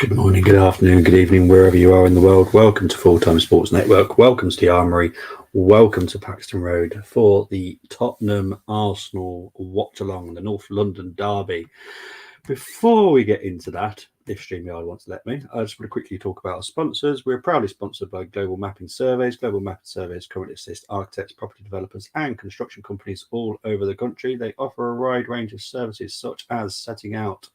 Good morning, good afternoon, good evening, wherever you are in the world. Welcome to Full-Time Sports Network. Welcome to the Armoury. Welcome to Paxton Road for the Tottenham Arsenal Watchalong, the North London derby. Before we get into that, if StreamYard wants to let me, I just want to quickly talk about our sponsors. We're proudly sponsored by Global Mapping Surveys. Global Mapping Surveys currently assist architects, property developers, and construction companies all over the country. They offer a wide range of services such as setting out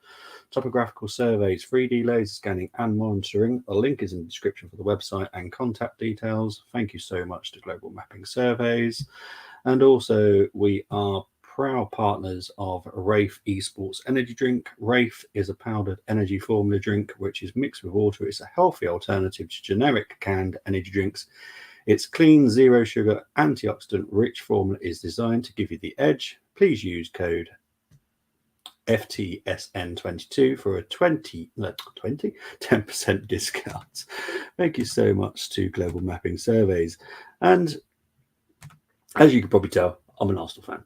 topographical surveys, 3D laser scanning, and monitoring. A link is in the description for the website and contact details. Thank you so much to Global Mapping Surveys. And also, we are proud partners of Wraith Esports Energy Drink. Wraith is a powdered energy formula drink which is mixed with water. It's a healthy alternative to generic canned energy drinks. Its clean, zero sugar, antioxidant rich formula is designed to give you the edge. Please use code FTSN22 for a 10% discount. Thank you so much to Global Mapping Surveys. And as you can probably tell, I'm an Arsenal fan.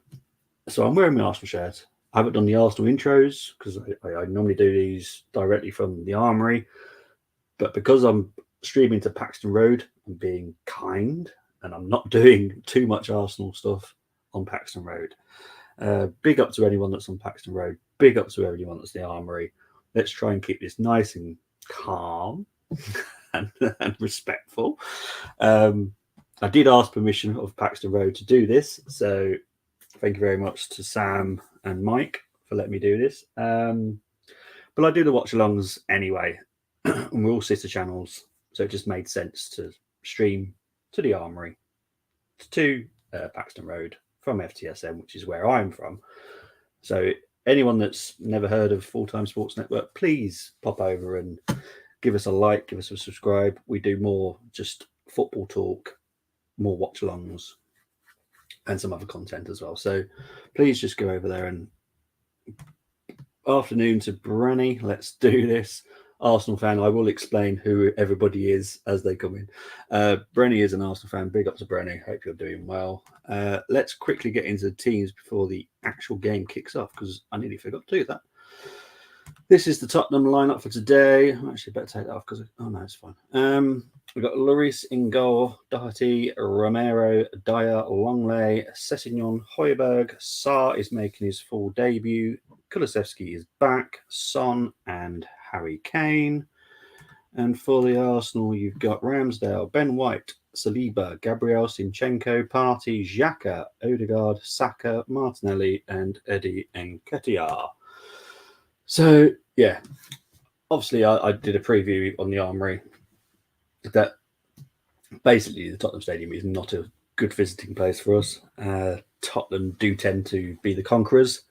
So I'm wearing my Arsenal shirt. I haven't done the Arsenal intros because I normally do these directly from the Armoury. But because I'm streaming to Paxton Road, I'm being kind and I'm not doing too much Arsenal stuff on Paxton Road. Big up to anyone that's on Paxton Road. Big up to everyone that's the Armoury. Let's try and keep this nice and calm and respectful. I did ask permission of Paxton Road to do this, so thank you very much to Sam and Mike for letting me do this. But I do the watch-alongs anyway, and we're all sister channels, so it just made sense to stream to the Armoury, to Paxton Road from FTSN, which is where I'm from. So anyone that's never heard of Full-Time Sports Network, please pop over and give us a like, give us a subscribe. We do more just football talk, more watch-alongs, and some other content as well. So please just go over there. And afternoon to Branny. Let's do this. Arsenal fan. I will explain who everybody is as they come in. Brenny is an Arsenal fan. Big up to Brenny. Hope you're doing well. Let's quickly get into the teams before the actual game kicks off, because I nearly forgot to do that. This is the Tottenham lineup for today. I actually better take that off because no, it's fine. We've got Lloris in goal, Doherty, Romero, Dyer, Longley, Sessegnon, Højbjerg. Sarr is making his full debut. Kulusevski is back. Son and Harry Kane. And for the Arsenal, you've got Ramsdale, Ben White, Saliba, Gabriel Sinchenko, Partey, Xhaka, Odegaard, Saka, Martinelli, and Eddie Nketiah. So, yeah, obviously I did a preview on the Armoury that basically the Tottenham Stadium is not a good visiting place for us. Tottenham do tend to be the conquerors.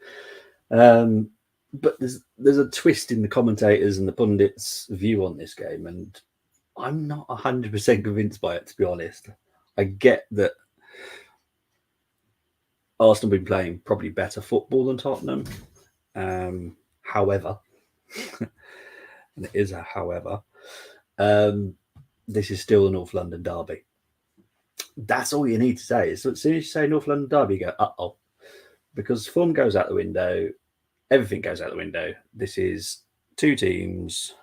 But there's a twist in the commentators and the pundits' view on this game, and I'm not 100% convinced by it, to be honest. I get that Arsenal have been playing probably better football than Tottenham. However, and it is a however, this is still the North London derby. That's all you need to say. As soon as you say North London derby, you go, uh-oh. Because form goes out the window, everything goes out the window. This is two teams,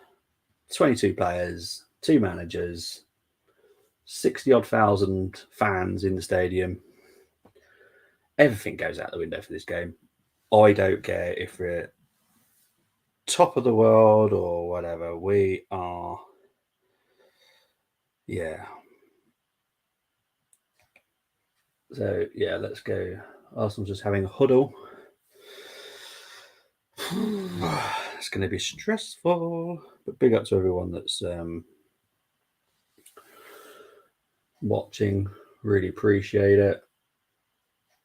22 players, two managers, 60-odd thousand fans in the stadium. Everything goes out the window for this game. I don't care if we're top of the world or whatever. We are, yeah. So, yeah, let's go. Arsenal's just having a huddle. It's going to be stressful, but big up to everyone that's watching. Really appreciate it.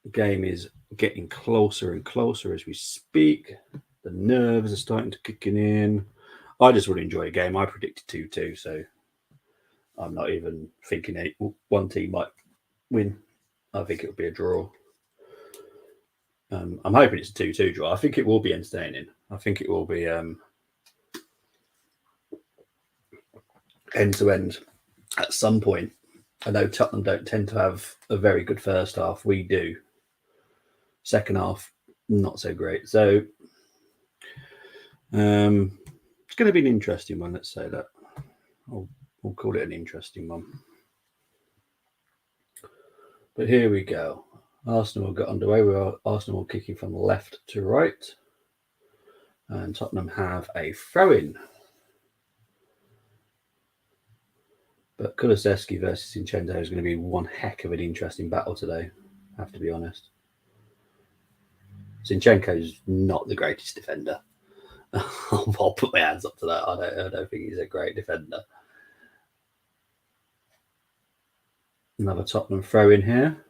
The game is getting closer and closer as we speak. The nerves are starting to kick in. I just really enjoy a game. I predicted 2-2, so I'm not even thinking one team might win. I think it'll be a draw. I'm hoping it's a 2-2 draw. I think it will be entertaining. I think it will be end to end at some point. I know Tottenham don't tend to have a very good first half. We do. Second half, not so great. So it's going to be an interesting one. Let's say that. We'll call it an interesting one. But here we go. Arsenal got underway. Arsenal kicking from left to right. And Tottenham have a throw-in. But Kulusevski versus Zinchenko is going to be one heck of an interesting battle today, I have to be honest. Zinchenko is not the greatest defender. I'll put my hands up to that. I don't think he's a great defender. Another Tottenham throw in here.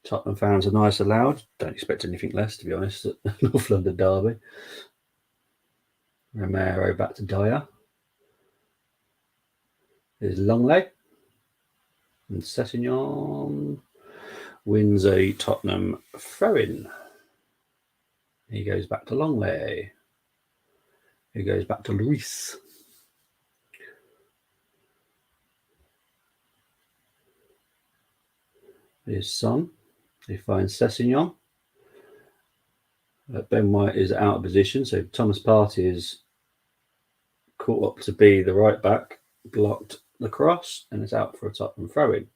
Tottenham fans are nice allowed. Don't expect anything less, to be honest, at North London derby. Romero back to Dyer. Here's Longley. And Sessegnon wins a Tottenham throw-in. He goes back to Longley. He goes back to Luis. Here's Son. He finds Sessegnon. Ben White is out of position, so Thomas Partey is caught up to be the right back, blocked the cross, and it's out for a Tottenham throw-in.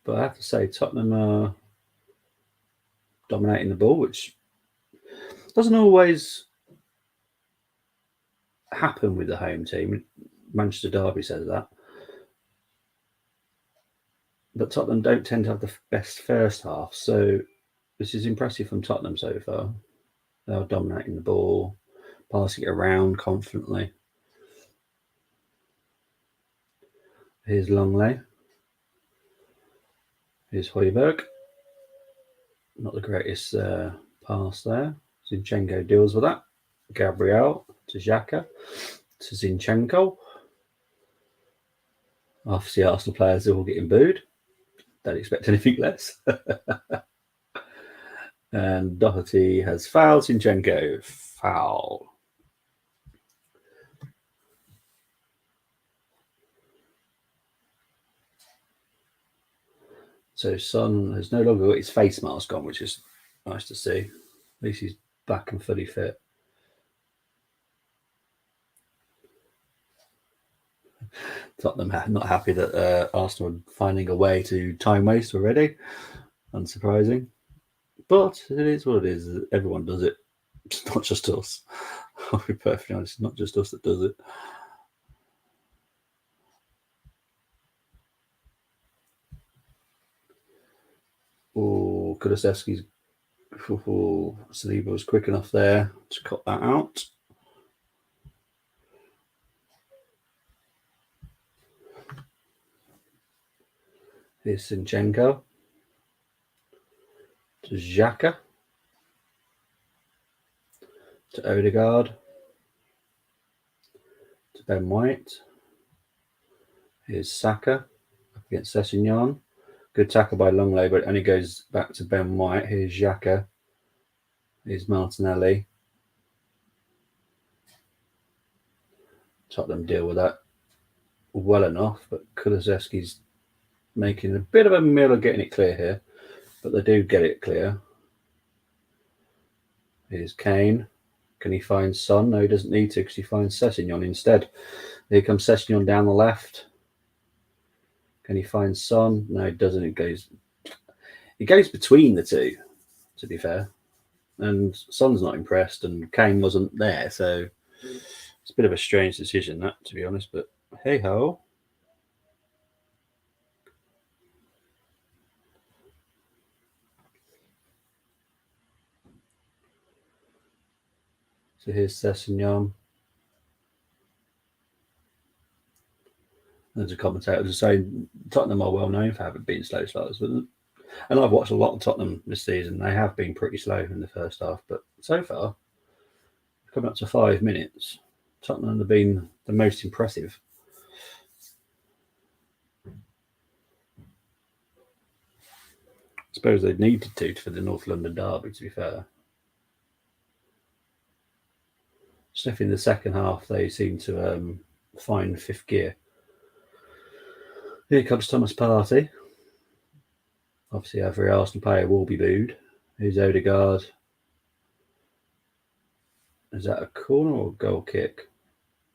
But I have to say, Tottenham are dominating the ball, which doesn't always happen with the home team. Manchester Derby says that. But Tottenham don't tend to have the best first half, so this is impressive from Tottenham so far. They are dominating the ball, passing it around confidently. Here's Longley. Here's Højbjerg. Not the greatest pass there. Zinchenko deals with that. Gabriel to Xhaka to Zinchenko. Obviously, Arsenal players are all getting booed. Don't expect anything less. And Doherty has fouled Zinchenko. Foul. So Son has no longer got his face mask on, which is nice to see. At least he's back and fully fit. Tottenham not happy that Arsenal are finding a way to time waste already. Unsurprising. But it is what it is. Everyone does it. It's not just us. I'll be perfectly honest. It's not just us that does it. Oh, Kulusevski's Saliba was quick enough there to cut that out. Here's Zinchenko to Xhaka to Odegaard to Ben White. Here's Saka up against Sessegnon. Good tackle by Longley, but it only goes back to Ben White. Here's Xhaka. Here's Martinelli. Tottenham deal with that well enough, but Kulusevski's making a bit of a meal of getting it clear here, but they do get it clear. Here's Kane. Can he find Son? No, he doesn't need to because he finds Sessegnon instead. Here comes Sessegnon down the left. Can he find Son? No, he doesn't. It goes between the two, to be fair. And Son's not impressed, and Kane wasn't there, so it's a bit of a strange decision, that, to be honest. But hey ho. So here's Sessegnon. There's a commentator just saying Tottenham are well known for having been slow starters, and I've watched a lot of Tottenham this season. They have been pretty slow in the first half, but so far, coming up to 5 minutes. Tottenham have been the most impressive. I suppose they needed to for the North London derby, to be fair. Definitely in the second half, they seem to find fifth gear. Here comes Thomas Partey. Obviously, every Arsenal player will be booed. Here's Odegaard. Is that a corner or a goal kick?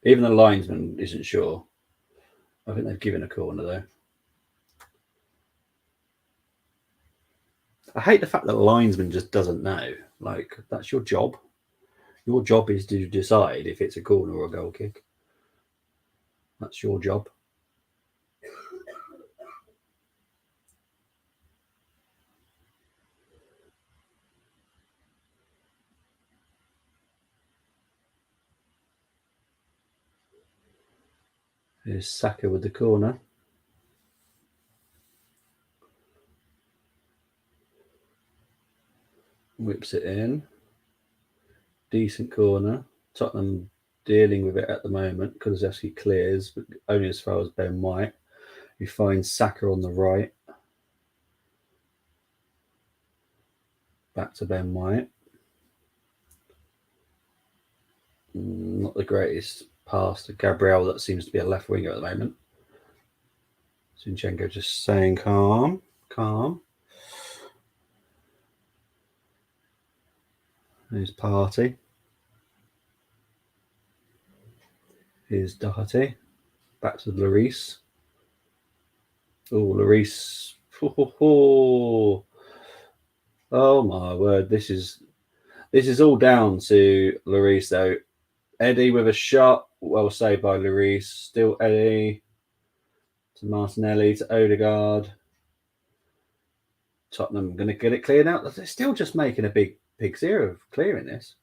Even the linesman isn't sure. I think they've given a corner, though. I hate the fact that the linesman just doesn't know. Like, that's your job. Your job is to decide if it's a corner or a goal kick. That's your job. Here's Saka with the corner. Whips it in. Decent corner. Tottenham dealing with it at the moment. Kulusevski clears, but only as far as Ben White. He finds Saka on the right. Back to Ben White. Not the greatest pass to Gabriel. That seems to be a left winger at the moment. Zinchenko just saying calm, calm. Here's Partey. Here's Doherty. Back to Lloris. Oh, Lloris. Oh my word! This is all down to Lloris though. Eddie with a shot. Well saved by Lloris. Still Eddie. To Martinelli. To Odegaard. Tottenham going to get it cleared out. They're still just making a big zero of clearing this.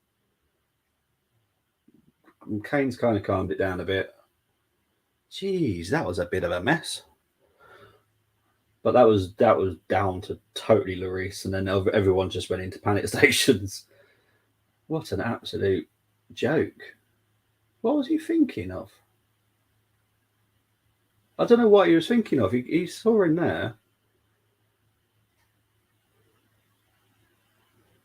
Kane's kind of calmed it down a bit. Jeez, that was a bit of a mess. But that was down to totally Lloris, and then everyone just went into panic stations. What an absolute joke! What was he thinking of? I don't know what he was thinking of. He saw him there.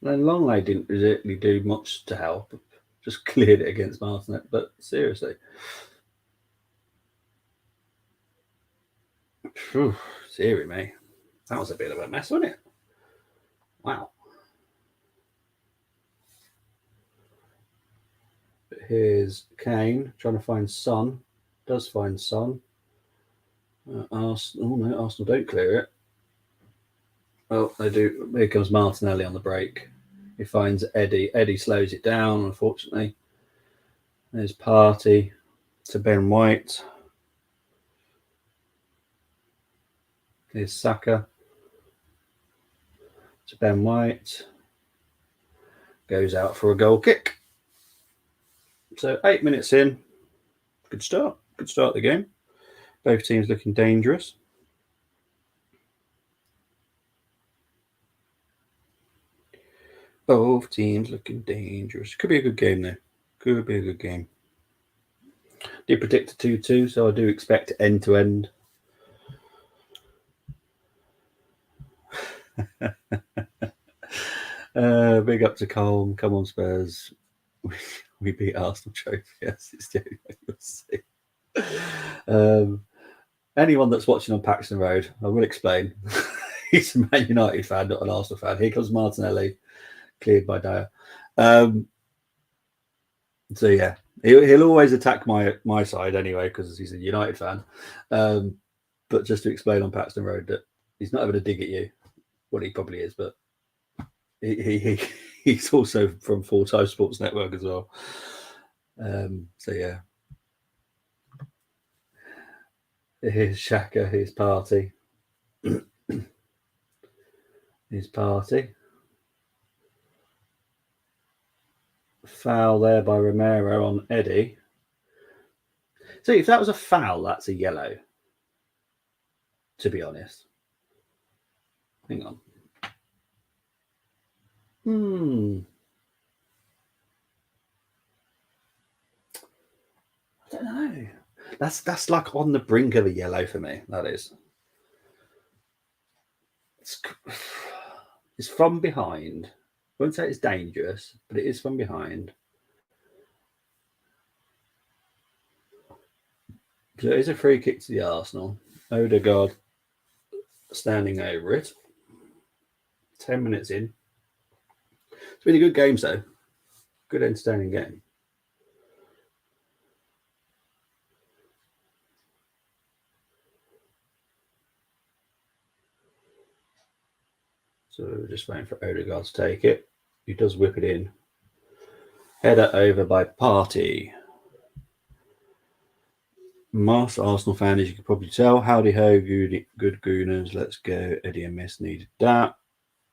And then Longley didn't really do much to help. Just cleared it against Martinet. But seriously. Phew, dearie me. That was a bit of a mess, wasn't it? Wow. But here's Kane trying to find Son. Does find Son. Arsenal don't clear it. Well, they do. Here comes Martinelli on the break. He finds Eddie. Eddie slows it down, unfortunately. There's Partey to Ben White. Here's Saka to Ben White. Goes out for a goal kick. So 8 minutes in. Good start. Good start of the game. Both teams looking dangerous. Both teams looking dangerous. Could be a good game, though. Could be a good game. Did predict a 2-2, so I do expect end to end. Big up to Colm. Come on, Spurs. We beat Arsenal trophy. Yes, it's the only way you'll see. Anyone that's watching on Paxton Road, I will explain. He's a Man United fan, not an Arsenal fan. Here comes Martinelli, cleared by Dyer. So yeah, he'll always attack my side anyway because he's a United fan. But just to explain on Paxton Road that he's not having a dig at you. Well, he probably is, but he's also from Full Time Sports Network as well. So yeah, here's Xhaka, here's Partey, here's Partey. Foul there by Romero on Eddie. So if that was a foul, that's a yellow. To be honest. Hang on. don't know. That's like on the brink of a yellow for me. That is. It's from behind. I wouldn't say it's dangerous, but it is from behind. So it is a free kick to the Arsenal. Odegaard standing over it. 10 minutes in. It's been a good game, though. Good, entertaining game. So we're just waiting for Odegaard to take it. He does whip it in. Header over by Partey. Master Arsenal fan, as you can probably tell. Howdy ho, good gooners. Let's go. Eddie and Miss needed that.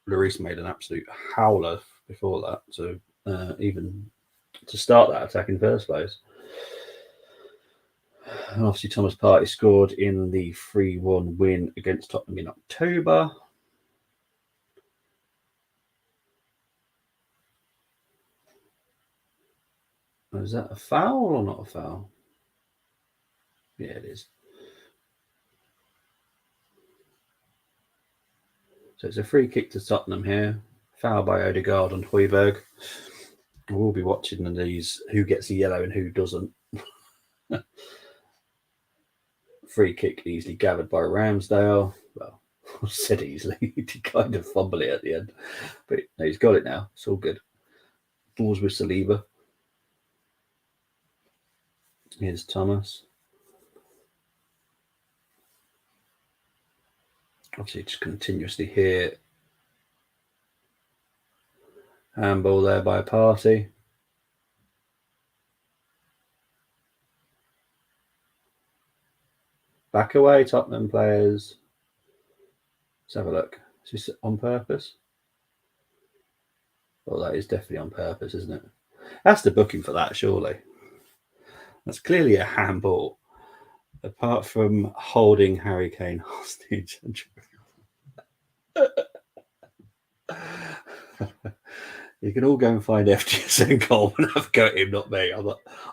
Lloris made an absolute howler before that. So even to start that attack in the first place. And obviously Thomas Partey scored in the 3-1 win against Tottenham in October. Is that a foul or not a foul? Yeah, it is. So it's a free kick to Tottenham here. Foul by Odegaard on Højbjerg. We'll be watching these, who gets a yellow and who doesn't. Free kick easily gathered by Ramsdale. Well, I said easily. He did kind of fumble it at the end. But no, he's got it now. It's all good. Balls with Saliba. Here's Thomas. Obviously, just continuously here. Handball there by Partey. Back away, Tottenham players. Let's have a look. Is this on purpose? Well, that is definitely on purpose, isn't it? That's the booking for that, surely. That's clearly a handball. Apart from holding Harry Kane hostage. You can all go and find FGSN Cole and have a go at him, not me.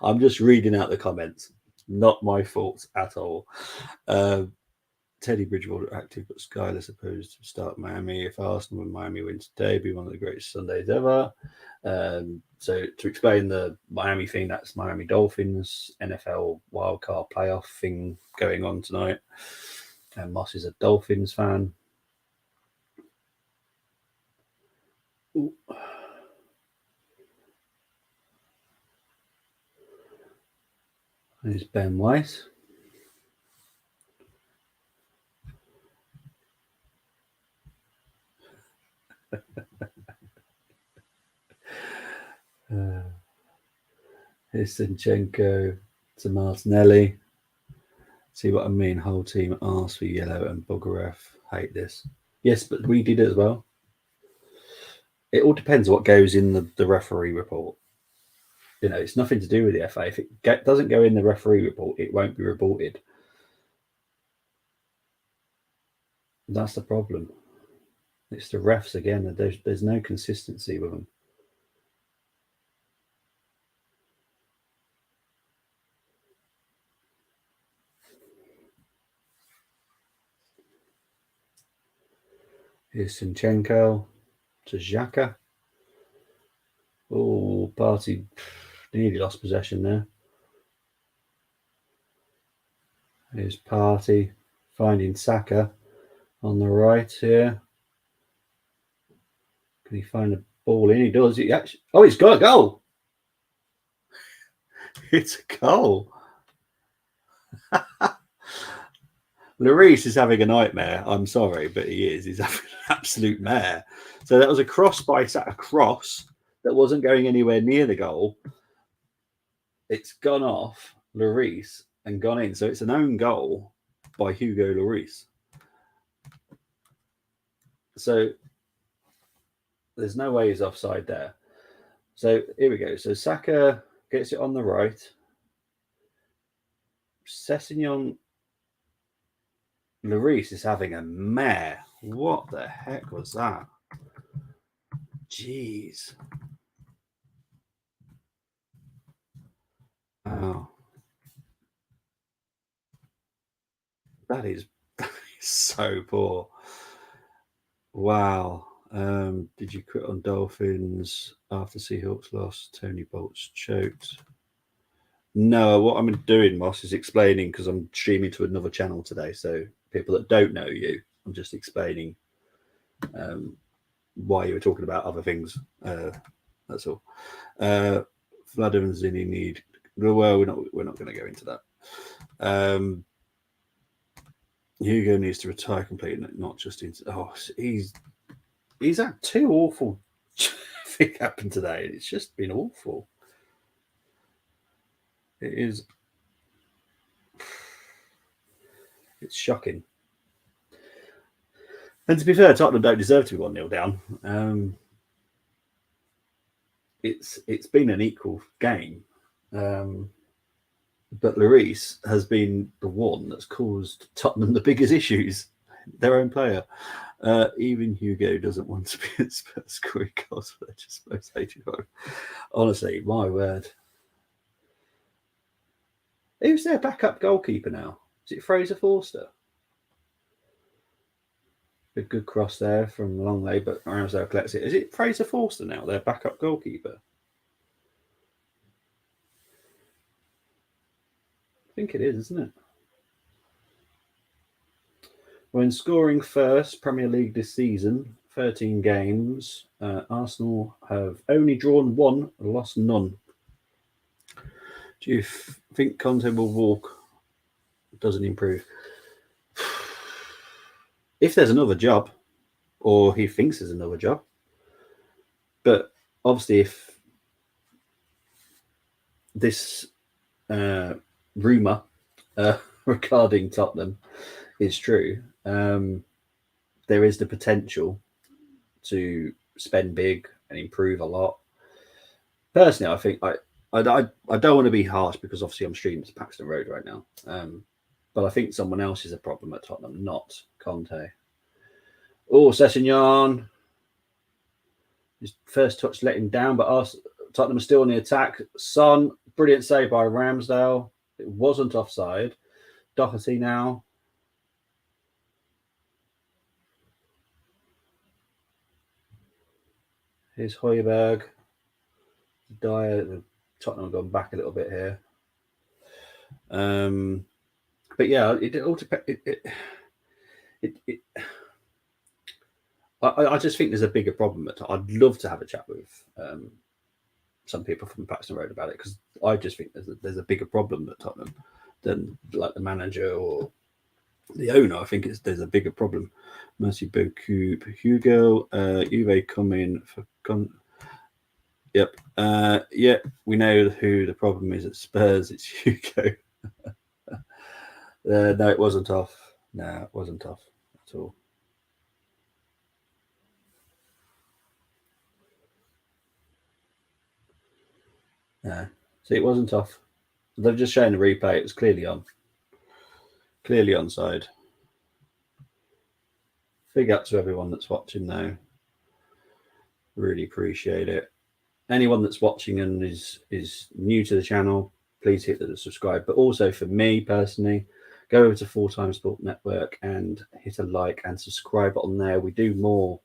I'm just reading out the comments. Not my fault at all. Teddy Bridgewater active, but Skyler supposed to start Miami. If Arsenal and Miami win today, it'd be one of the greatest Sundays ever. So to explain the Miami thing, that's Miami Dolphins NFL wildcard playoff thing going on tonight. And Moss is a Dolphins fan. Ooh. There's Ben White. Here's Zinchenko to Martinelli. See what I mean? Whole team asked for yellow and Bogarev. Hate this. Yes, but we did it as well. It all depends what goes in the referee report. You know, it's nothing to do with the FA. If it doesn't go in the referee report, it won't be reported. That's the problem. It's the refs again. There's no consistency with them. Here's Zinchenko to Xhaka. Oh, Partey nearly lost possession there. Here's Partey finding Saka on the right here. Can he find the ball in? He does. He actually. Oh, he's got a goal. It's a goal. Lloris is having a nightmare. I'm sorry, but he is. He's having an absolute mare. So that was a cross by Saka, cross that wasn't going anywhere near the goal. It's gone off Lloris and gone in. So it's an own goal by Hugo Lloris. So there's no way he's offside there. So here we go. So Saka gets it on the right. Sessegnon. Lloris is having a mare. What the heck was that? Jeez. Oh. That is so poor. Wow. Did you quit on Dolphins after Seahawks lost? Tony Bolt's choked. No, what I'm doing, Moss, is explaining because I'm streaming to another channel today. So people that don't know you, I'm just explaining why you were talking about other things. That's all. Vladimir and Zinni need. Well, we're not going to go into that. Hugo needs to retire completely, not just into. Oh, he's had two awful things happen today. It's just been awful. It is. It's shocking. And to be fair, Tottenham don't deserve to be 1-0 down. It's been an equal game. But Lloris has been the one that's caused Tottenham the biggest issues. Their own player. Even Hugo doesn't want to be at Spurs scoring goals for their just most 85. Honestly, my word. Who's their backup goalkeeper now? Is it Fraser Forster? A good cross there from Longley, but Ramsdale collects it. Is it Fraser Forster now, their backup goalkeeper? I think it is, isn't it? When scoring first Premier League this season, 13 games, Arsenal have only drawn one, lost none. Do you think Conte will walk? Doesn't improve. If there's another job, or he thinks there's another job, but obviously if this rumour regarding Tottenham is true, there is the potential to spend big and improve a lot. Personally, I think I don't want to be harsh because obviously I'm streaming to Paxton Road right now. But I think someone else is a problem at Tottenham, not Conte. Oh, Sessegnon. His first touch let him down, but Tottenham are still on the attack. Son, brilliant save by Ramsdale. It wasn't offside. Doherty now. Here's Højbjerg. Dyer. Tottenham have gone back a little bit here. But yeah, it all depends. I just think there's a bigger problem. I'd love to have a chat with some people from Paxton Road about it because I just think there's a bigger problem at Tottenham than like the manager or the owner. I think there's a bigger problem. Merci beaucoup, Hugo. Juve come in for. Yep. Yeah, we know who the problem is at Spurs. It's Hugo. No, it wasn't tough. No, it wasn't tough at all. No. See, it wasn't tough. They've just shown the replay. It was clearly on. Clearly onside. Big up to everyone that's watching now. Really appreciate it. Anyone that's watching and is new to the channel, please hit the subscribe. But also for me personally, go over to Full Time Sport Network and hit a like and subscribe on there. We do more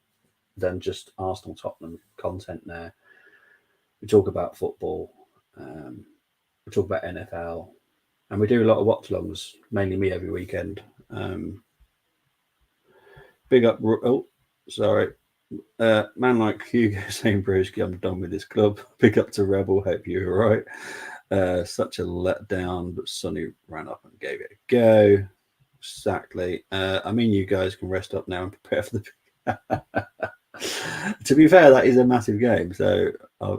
than just Arsenal Tottenham content there. We talk about football. We talk about NFL. And we do a lot of watchalongs, mainly me every weekend. Big up. Oh, sorry. Man like Hugo saying, Brewski, I'm done with this club. Big up to Rebel. Hope you're all right. Such a letdown, but Sonny ran up and gave it a go. Exactly. I mean, you guys can rest up now and prepare for the. To be fair, that is a massive game, so I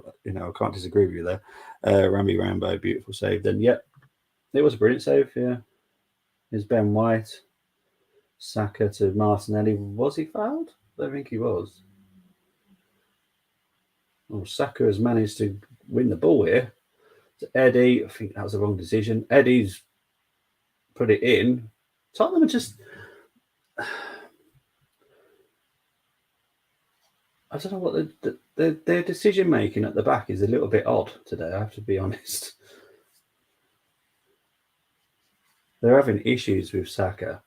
can't disagree with you there. Ramby Rambo, beautiful save. Then, yep, it was a brilliant save. Yeah, here's Ben White, Saka to Martinelli. Was he fouled? I don't think he was. Oh, Saka has managed to win the ball here. To Eddie, I think that was the wrong decision. Eddie's put it in. Tottenham are just. I don't know what their decision making at the back is a little bit odd today. I have to be honest. They're having issues with Saka.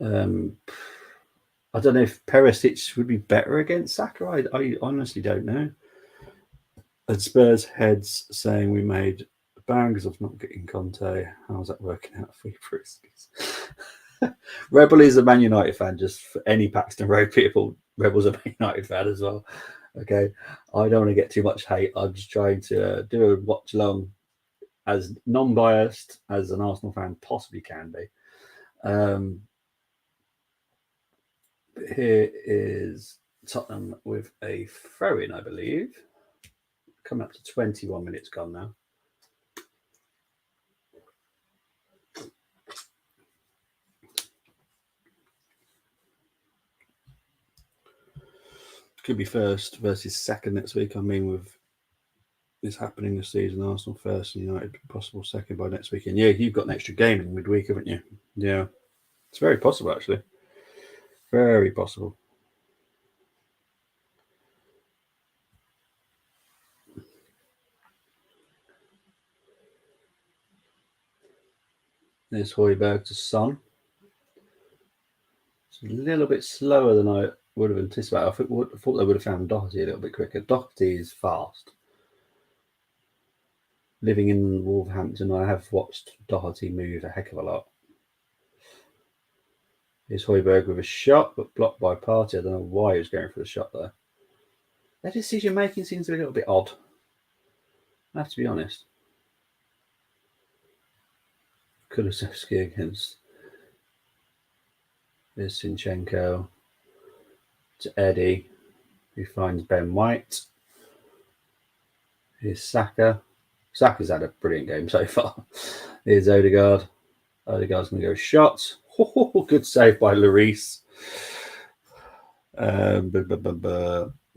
I don't know if Perisic would be better against Saka. I honestly don't know. And Spurs heads saying we made bangs of not getting Conte. How's that working out for you, Bruce? Rebel is a Man United fan, just for any Paxton Road people. Rebel's a Man United fan as well. Okay, I don't want to get too much hate. I'm just trying to do a watch along as non-biased as an Arsenal fan possibly can be. Here is Tottenham with a throw-in, I believe. Coming up to 21 minutes gone now. Could be first versus second next week. I mean, with this happening this season, Arsenal first and United possible second by next weekend. Yeah, you've got an extra game in midweek, haven't you? Yeah, it's very possible, actually. Very possible. There's Højbjerg to Son. It's a little bit slower than I would have anticipated. I thought they would have found Doherty a little bit quicker. Doherty is fast. Living in Wolverhampton, I have watched Doherty move a heck of a lot. Here's Højbjerg with a shot, but blocked by Partey. I don't know why he was going for the shot there. Their decision making seems a little bit odd. I have to be honest. Kulusevski against Zinchenko to Eddie, who finds Ben White. Here's Saka. Saka's had a brilliant game so far. Here's Odegaard. Odegaard's going to go shot. Good save by Lloris.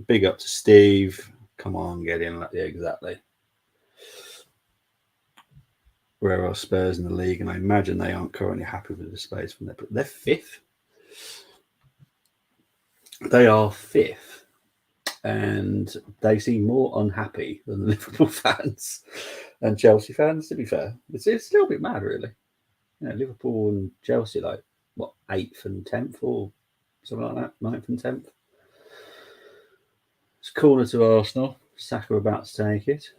Big up to Steve. Come on, get in. Yeah, exactly. Where are Spurs in the league? And I imagine they aren't currently happy with the space from there. But they're fifth. They are fifth. And they seem more unhappy than the Liverpool fans and Chelsea fans, to be fair. It's a little bit mad, really. You know, Liverpool and Chelsea, like, what, 8th and 10th or something like that? 9th and 10th? It's corner to Arsenal. Saka about to take it.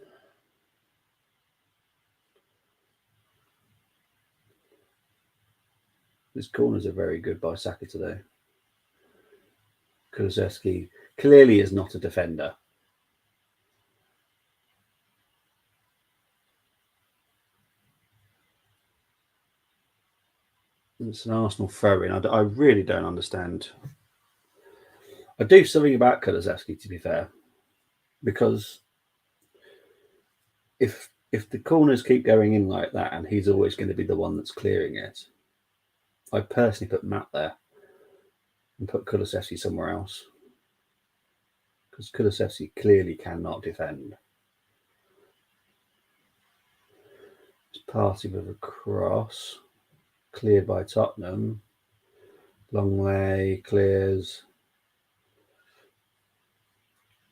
These corners are very good by Saka today. Kulusevski clearly is not a defender. It's an Arsenal throw-in. I really don't understand. I do something about Kulusevski, to be fair, because if the corners keep going in like that and he's always going to be the one that's clearing it, I personally put Matt there and put Kulusevski somewhere else, because Kulusevski clearly cannot defend. It's Partey with a cross, cleared by Tottenham. Long way, clears.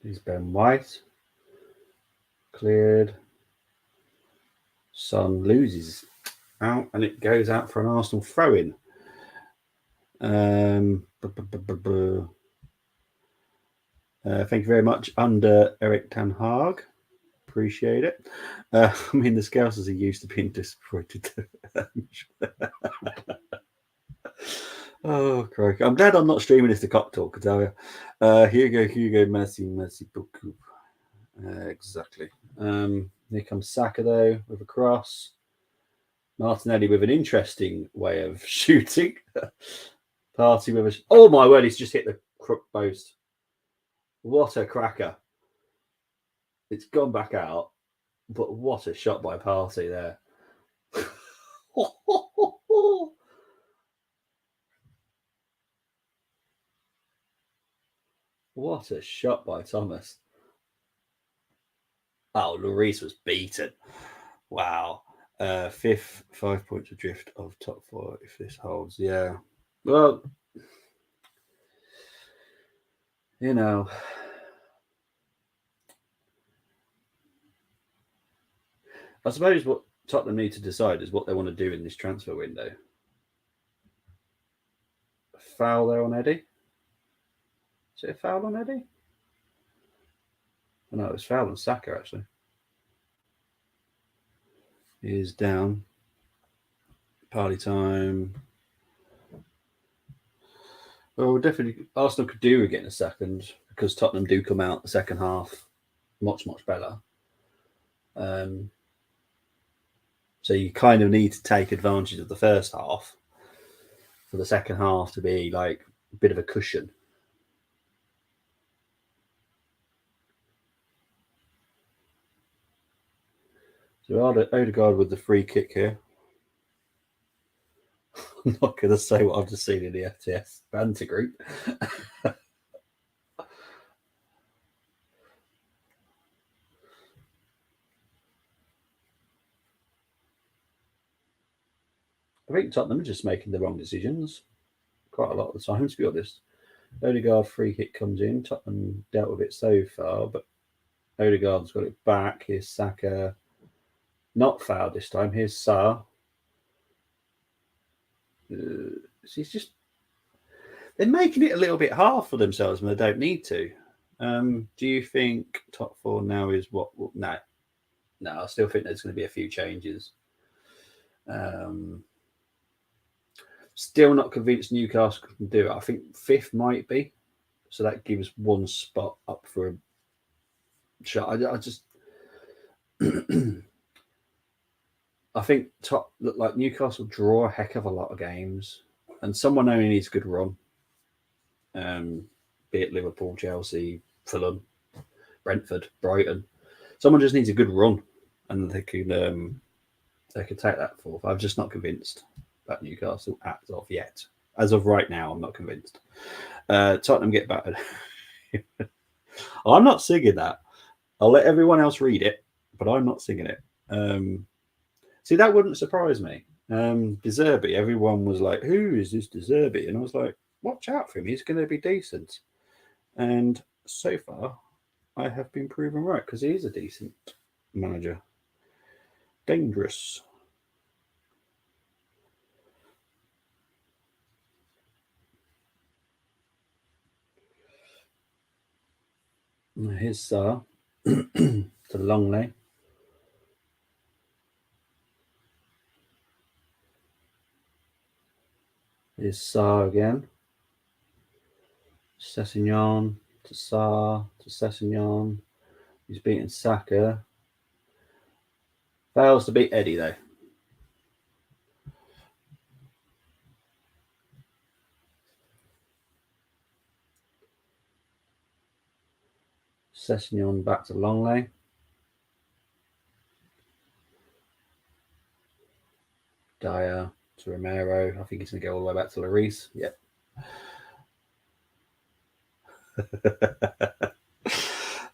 Here's Ben White. Cleared. Son loses out, and it goes out for an Arsenal throw-in. Thank you very much, under Eric Ten Hag. Appreciate it. I mean, the Scousers are used to being disappointed. Oh, crikey. I'm glad I'm not streaming this to Cock Talk, I tell you. Hugo, merci beaucoup. Exactly. Here comes Saka, though, with a cross. Martinelli with an interesting way of shooting. Partey with a... Oh, my word, he's just hit the crook post. What a cracker. It's gone back out, but what a shot by Partey there. What a shot by Thomas. Oh, Lloris was beaten. Wow. Fifth, 5 points adrift of top four if this holds. Yeah. Well, you know, I suppose what Tottenham need to decide is what they want to do in this transfer window. foul there on Eddie. Is it a foul on Eddie? No, it was foul on Saka, actually. He is down. Party time. Well, definitely Arsenal could do with getting a second because Tottenham do come out the second half much, much better. So you kind of need to take advantage of the first half for the second half to be like a bit of a cushion. So Odegaard with the free kick here. I'm not going to say what I've just seen in the FTS banter group. I think Tottenham are just making the wrong decisions quite a lot of the time, to be honest. Odegaard free hit comes in. Tottenham dealt with it so far, but Odegaard's got it back. Here's Saka. Not fouled this time. Here's Sarr. He's just... They're making it a little bit hard for themselves when they don't need to. Do you think top four now is what? No. I still think there's going to be a few changes. Still not convinced Newcastle can do it. I think fifth might be. So that gives one spot up for a shot. I just... I think like Newcastle draw a heck of a lot of games. And someone only needs a good run. Be it Liverpool, Chelsea, Fulham, Brentford, Brighton. Someone just needs a good run, and they could take that fourth. I'm just not convinced about Newcastle as of yet. As of right now, I'm not convinced. Tottenham get battered. I'm not singing that. I'll let everyone else read it, but I'm not singing it. See, that wouldn't surprise me. De Zerbi, everyone was like, "Who is this De Zerbi?" And I was like, "Watch out for him. He's going to be decent." And so far, I have been proven right because he is a decent manager. Dangerous. Here's Sarr to Longley. Here's Sarr again. Sessegnon to Sarr to Sessegnon. He's beaten Saka. Fails to beat Eddie though. Sessegnon back to Longley. Dyer to Romero. I think he's going to go all the way back to Lloris. Yep.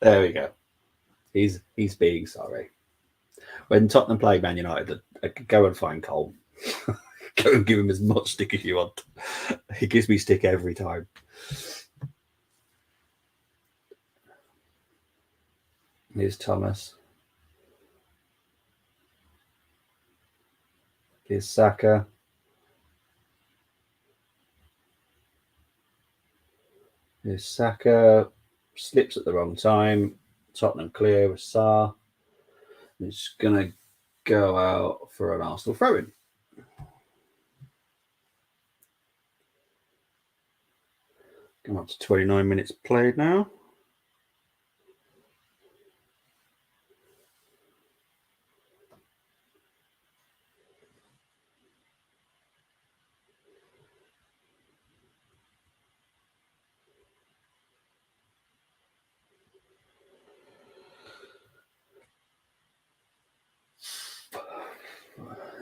There we go. He's being sorry. When Tottenham play Man United, go and find Cole. Go and give him as much stick as you want. He gives me stick every time. Here's Thomas. Here's Saka. Here's Saka. Slips at the wrong time. Tottenham clear with Sarr. It's going to go out for an Arsenal throw-in. Come up to 29 minutes played now.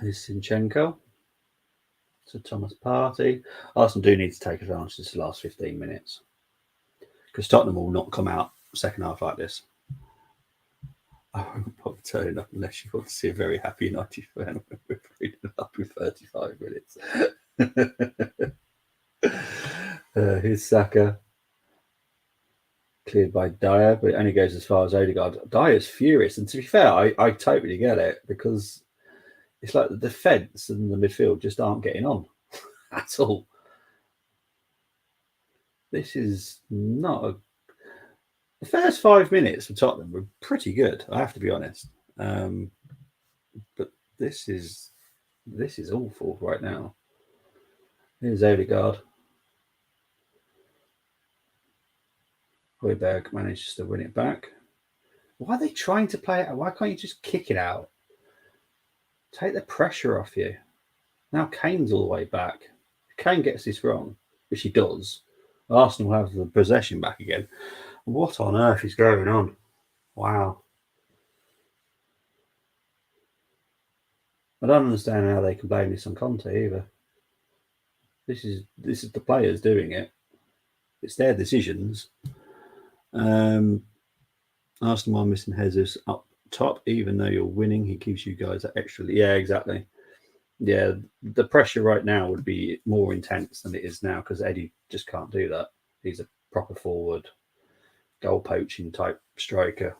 Here's Zinchenko to Thomas Partey. Arsenal do need to take advantage of this last 15 minutes because Tottenham will not come out second half like this. I won't bother turning up unless you want to see a very happy United fan when we're reading up in 35 minutes. Here's Saka. Cleared by Dyer, but it only goes as far as Odegaard. Dyer's furious, and to be fair, I totally get it because it's like the defence and the midfield just aren't getting on at all. This is not a. The first 5 minutes for Tottenham were pretty good, I have to be honest. But this is awful right now. Here's Odegaard. Højbjerg manages to win it back. Why are they trying to play it? Why can't you just kick it out? Take the pressure off you. Now Kane's all the way back. If Kane gets this wrong, which he does, Arsenal will have the possession back again. What on earth is going on? Wow. I don't understand how they can blame this on Conte either. This is the players doing it. It's their decisions. Arsenal are missing Jesus up top, even though you're winning. He gives you guys that extra. Yeah, exactly. Yeah, the pressure right now would be more intense than it is now because Eddie just can't do that. He's a proper forward, goal poaching type striker,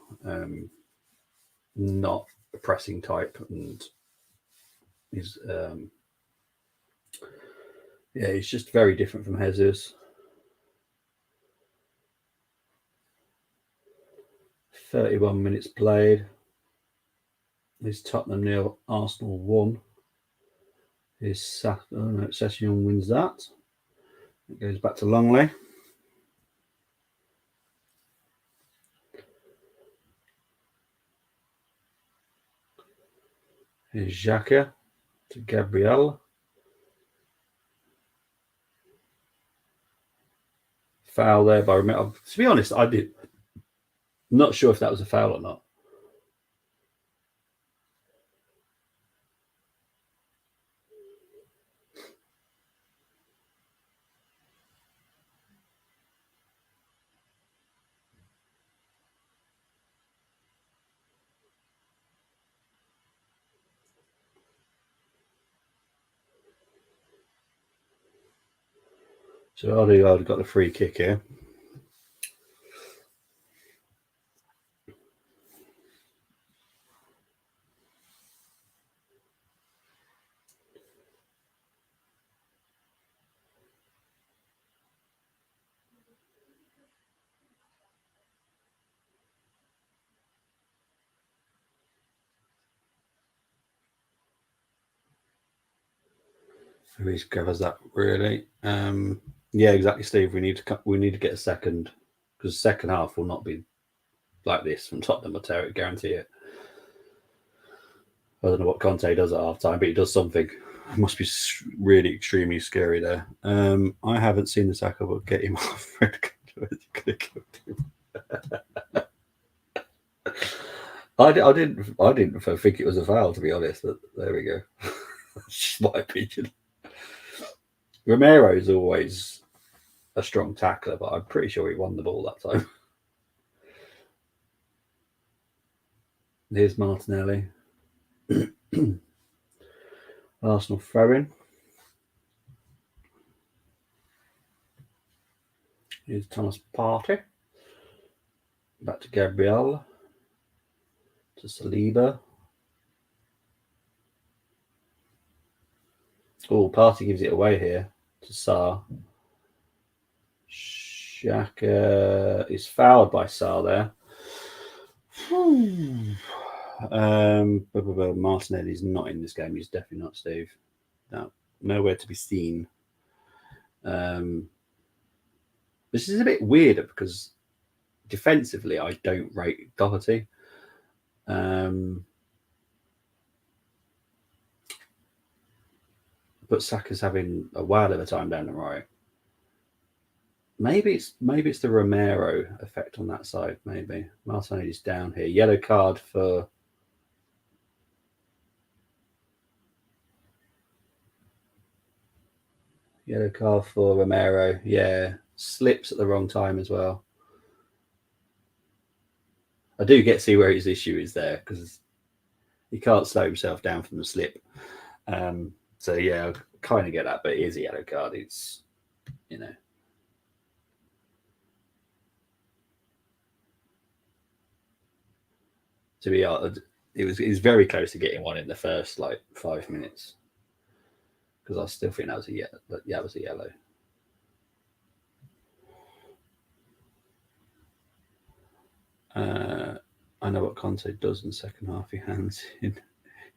not a pressing type, and he's he's just very different from Jesus. 31 minutes played. Is Tottenham nil, Arsenal 1. Is Session wins that. It goes back to Longley. Here's Xhaka to Gabriel. Foul there by Romero. To be honest, not sure if that was a foul or not. So Odegaard got the free kick here. Who covers that really? Yeah, exactly, Steve. We need to get a second because second half will not be like this from Tottenham. I guarantee it. I don't know what Conte does at half time, but he does something. It must be really extremely scary there. I haven't seen the Saka, but get him off. I didn't think it was a foul, to be honest. But there we go. That's just my opinion. Romero is always a strong tackler, but I'm pretty sure he won the ball that time. Here's Martinelli. Arsenal throwing. Here's Thomas Partey. Back to Gabriel. To Saliba. Oh, Partey gives it away here to Sarr. Xhaka is fouled by Sarr there. Martinelli's not in this game. He's definitely not, Steve. No, nowhere to be seen. This is a bit weirder because defensively, I don't rate Doherty. But Saka's having a while of a time down the right. Maybe it's the Romero effect on that side. Maybe Martinelli's down here. Yellow card for. Yellow card for Romero. Yeah, slips at the wrong time as well. I do get to see where his issue is there because he can't slow himself down from the slip. So yeah, I kind of get that, but it is a yellow card. It's to be honest, it was very close to getting one in the first 5 minutes because I still think that was a yellow. I know what Conte does in the second half. He hands in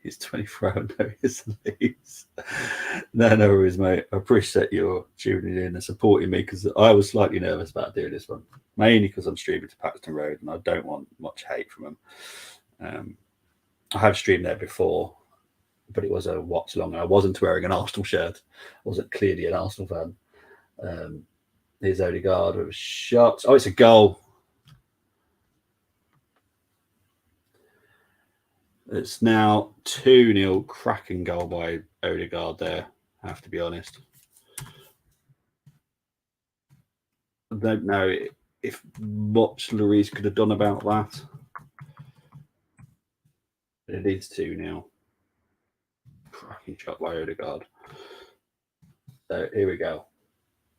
his 24-hour notice and leaves. No worries, mate. I appreciate your tuning in and supporting me because I was slightly nervous about doing this one, mainly because I'm streaming to Paxton Road and I don't want much hate from them. I have streamed there before, but it was a watch-along and I wasn't wearing an Arsenal shirt. I wasn't clearly an Arsenal fan. Here's Odegaard with a shot. Oh, it's a goal. It's now 2-0, cracking goal by Odegaard there, I have to be honest. I don't know if much Lloris could have done about that. It is 2-0. Cracking shot by Odegaard. So here we go.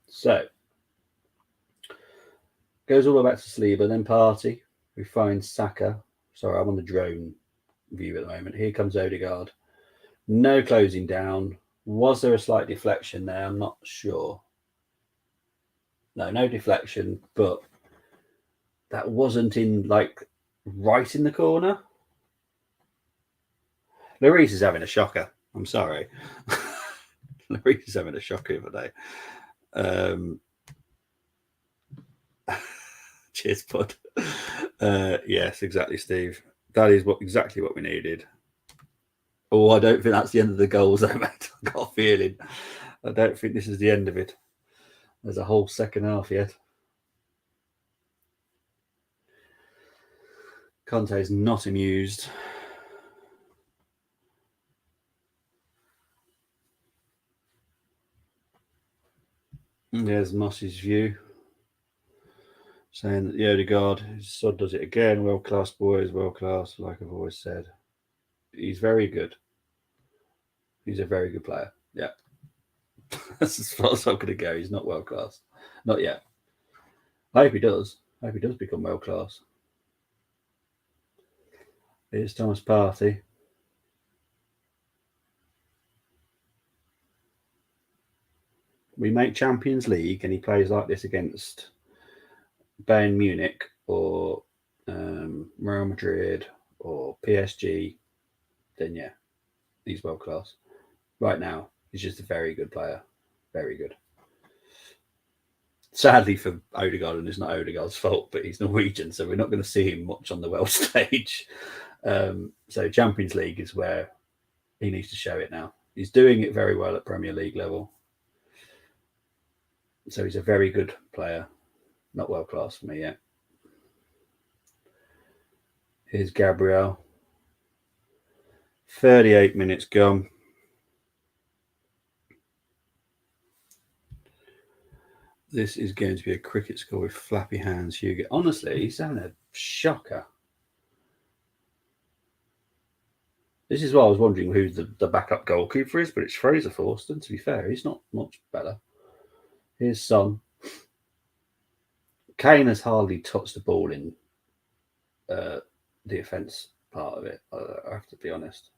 So goes all the way back to Saliba, then Partey. We find Saka. Sorry, I'm on the drone view at the moment. Here comes Odegaard. No closing down. Was there a slight deflection there? I'm not sure. No deflection, but that wasn't in like right in the corner. Lloris is having a shocker. I'm sorry. Lloris is having a shocker today. Cheers, bud. Yes, exactly, Steve. That is exactly what we needed. Oh, I don't think that's the end of the goals, though, mate. I've got a feeling. I don't think this is the end of it. There's a whole second half yet. Conte is not amused. There's Moss's view, saying that the Odegaard, his son does it again. World class boys, world class, like I've always said. He's very good. He's a very good player. Yeah. That's as far as I'm going to go. He's not world class. Not yet. I hope he does. I hope he does become world class. Here's Thomas Partey. We make Champions League and he plays like this against Bayern Munich or Real Madrid or PSG, then yeah, he's world class. Right now, he's just a very good player. Very good. Sadly for Odegaard, and it's not Odegaard's fault, but he's Norwegian, so we're not going to see him much on the world stage. So Champions League is where he needs to show it now. He's doing it very well at Premier League level. So he's a very good player. Not world class for me yet. Here's Gabriel. 38 minutes gone. This is going to be a cricket score with flappy hands, Hugo. Honestly, he's having a shocker. This is why I was wondering who the backup goalkeeper is, but it's Fraser Forster. To be fair, he's not much better. Here's Son. Kane has hardly touched the ball in the offence part of it, I have to be honest.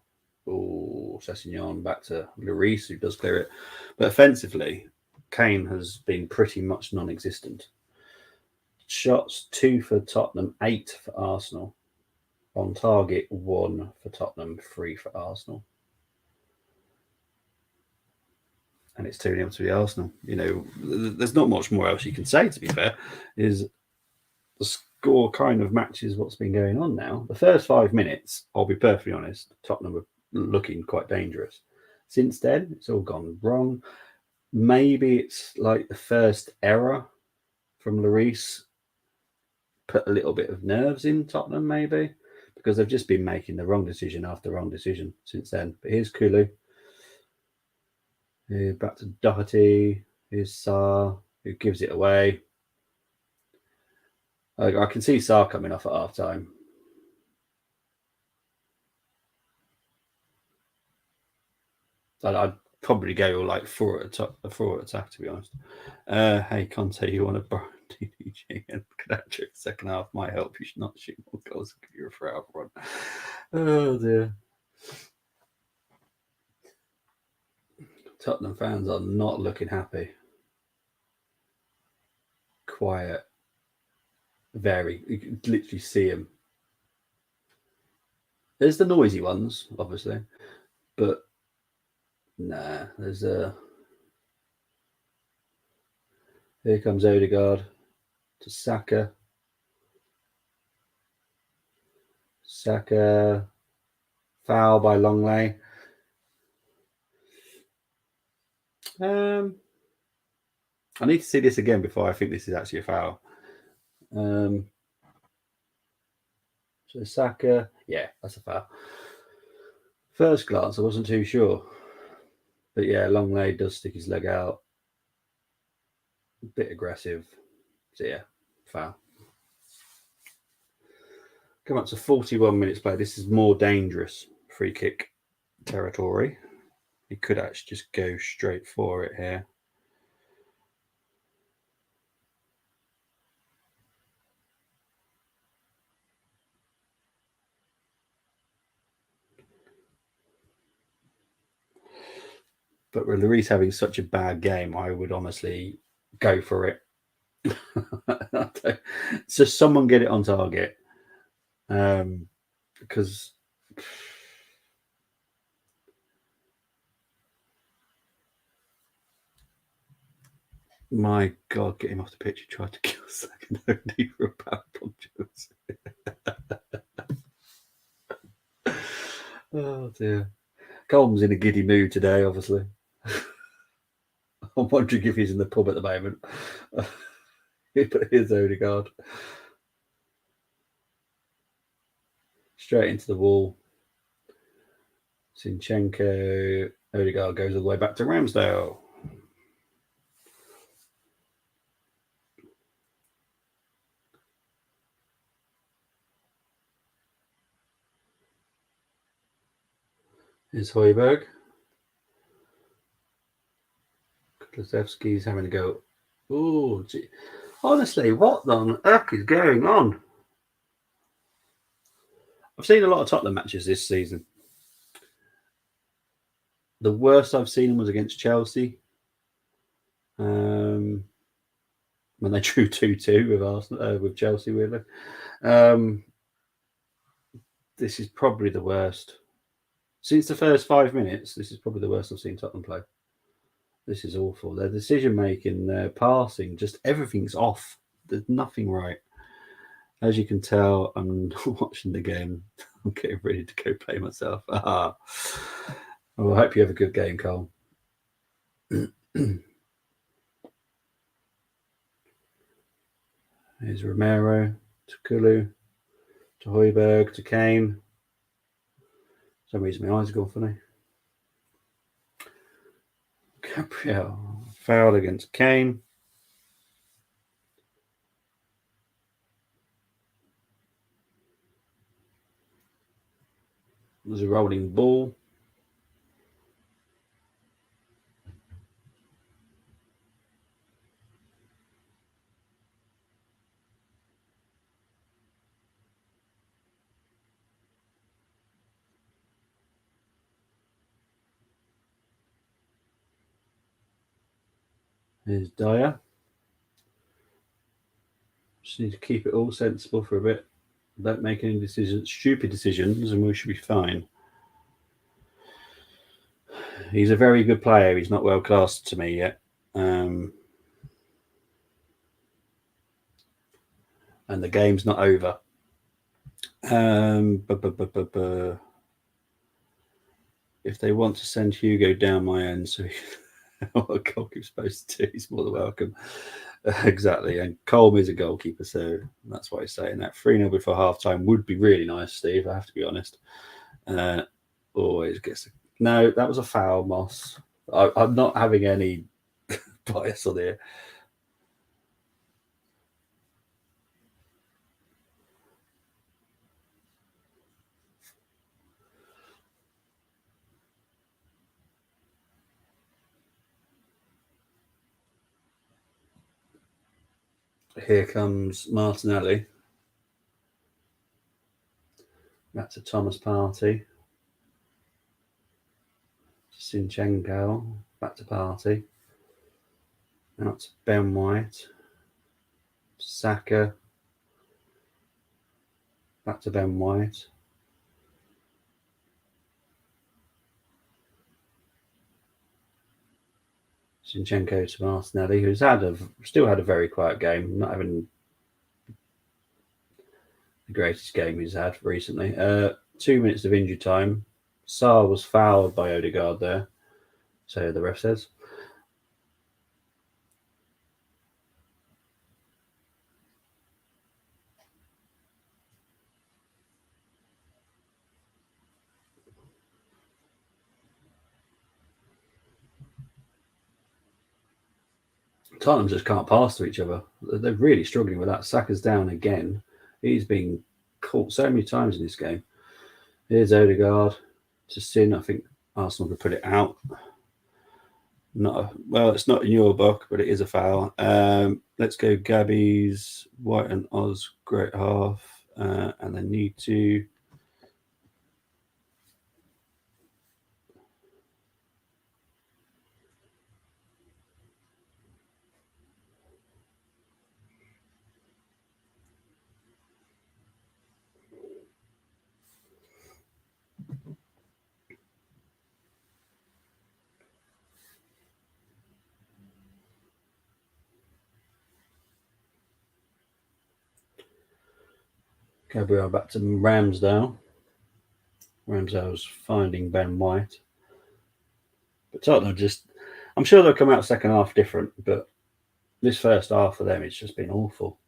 Oh, Sessegnon back to Lloris, who does clear it. But offensively, Kane has been pretty much non-existent. Shots 2 for Tottenham, 8 for Arsenal. On target, 1 for Tottenham, 3 for Arsenal. And it's 2-0 to the Arsenal. You know, there's not much more else you can say, to be fair. Is the score kind of matches what's been going on now. The first 5 minutes, I'll be perfectly honest, Tottenham were looking quite dangerous. Since then, it's all gone wrong. Maybe it's like the first error from Lloris put a little bit of nerves in Tottenham, maybe, because they've just been making the wrong decision after wrong decision since then. But here's Kulu. Here, back to Doherty. Here's Sarr, who gives it away. I can see Sarr coming off at half time. I'd probably go like four at attack, to be honest. Hey, Conte, you want to borrow DDG and Knatrick second half might help. You should not shoot more goals and give you a throw out run. Oh, dear. Tottenham fans are not looking happy. Quiet. Very. You can literally see them. There's the noisy ones, obviously, but nah. There's a. Here comes Odegaard to Saka. Saka, foul by Longley. I need to see this again before I think this is actually a foul. So Saka, yeah, that's a foul. First glance, I wasn't too sure, but yeah, Longley does stick his leg out. A bit aggressive. So yeah, foul. Come up to 41 minutes play. This is more dangerous free kick territory. He could actually just go straight for it here. But with Lloris having such a bad game, I would honestly go for it. Just someone get it on target. Because my God, get him off the pitch. He tried to kill second only for a power punch. Oh dear. Colm's in a giddy mood today, obviously. I'm wondering if he's in the pub at the moment. But here's Odegaard. Straight into the wall. Zinchenko. Odegaard goes all the way back to Ramsdale. Here's Højbjerg. Kulusevski's having a go. Oh, honestly, what on earth is going on? I've seen a lot of Tottenham matches this season. The worst I've seen them was against Chelsea. When they drew 2-2 with Arsenal, with Chelsea, weirdly. This is probably the worst. Since the first 5 minutes, this is probably the worst I've seen Tottenham play. This is awful. Their decision making, their passing, just everything's off. There's nothing right. As you can tell, I'm not watching the game. I'm getting ready to go play myself. Well, I hope you have a good game, Cole. Here's Romero to Kulu to Højbjerg to Kane. For some reason, my eyes are gone funny. Gabriel fouled against Kane. There's a rolling ball. Here's Dyer. Just need to keep it all sensible for a bit. Don't make any decisions, stupid decisions, and we should be fine. He's a very good player. He's not world class to me yet. And the game's not over. If they want to send Hugo down my end, so what a goalkeeper's supposed to do, he's more than welcome. Exactly. And Colm is a goalkeeper, so that's why he's saying that. 3-0 before half time would be really nice, Steve. I have to be honest. Always gets. No, that was a foul, Moss. I'm not having any bias on here. Here comes Martinelli. That's a Thomas Partey. Zinchenko. Back to Partey. Now it's Ben White. Saka. Back to Ben White. Zinchenko to Martinelli, who's still had a very quiet game, not having the greatest game he's had recently. 2 minutes of injury time. Sarr was fouled by Odegaard there, so the ref says. Tottenham just can't pass to each other. They're really struggling with that. Saka's down again. He's been caught so many times in this game. Here's Odegaard to Sin. I think Arsenal could put it out. Well, it's not in your book, but it is a foul. Let's go Gabby's White and Oz great half, and they need to. Gabriel back to Ramsdale. Ramsdale's finding Ben White. But Tottenham I'm sure they'll come out second half different, but this first half for them, it's just been awful.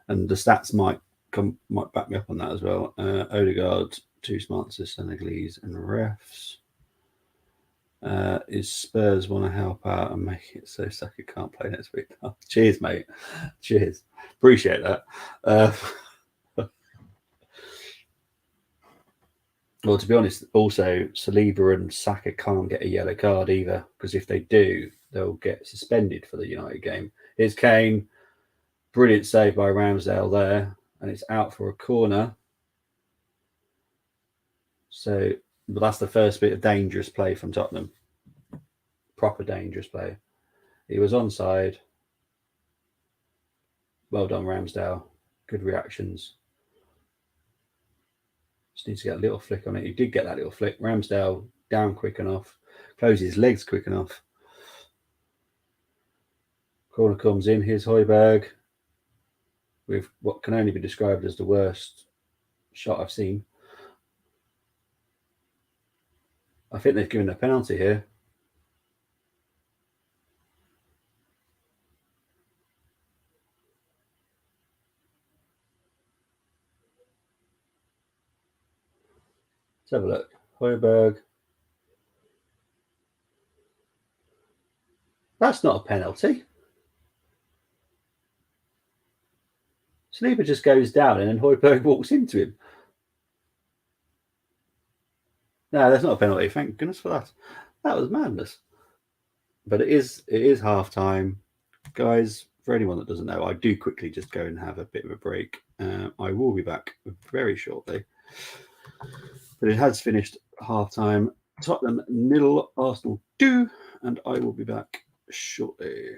And the stats might back me up on that as well. Odegaard, too smart to Senegalese and refs. Is Spurs want to help out and make it so Saka can't play next week? Oh, cheers, mate. Cheers. Appreciate that. Well, to be honest, also Saliba and Saka can't get a yellow card either, because if they do, they'll get suspended for the United game. Here's Kane. Brilliant save by Ramsdale there, and it's out for a corner. So, but that's the first bit of dangerous play from Tottenham. Proper dangerous play. He was onside. Well done, Ramsdale. Good reactions. Just needs to get a little flick on it. He did get that little flick. Ramsdale down quick enough. Closes his legs quick enough. Corner comes in. Here's Højbjerg with what can only be described as the worst shot I've seen. I think they've given a penalty here. Let's have a look. Højbjerg. That's not a penalty. Saliba just goes down and then Højbjerg walks into him. No, that's not a penalty. Thank goodness for that. That was madness. But it is half time, guys. For anyone that doesn't know, I do quickly just go and have a bit of a break. I will be back very shortly. But it has finished half time. Tottenham 0, Arsenal 2, and I will be back shortly.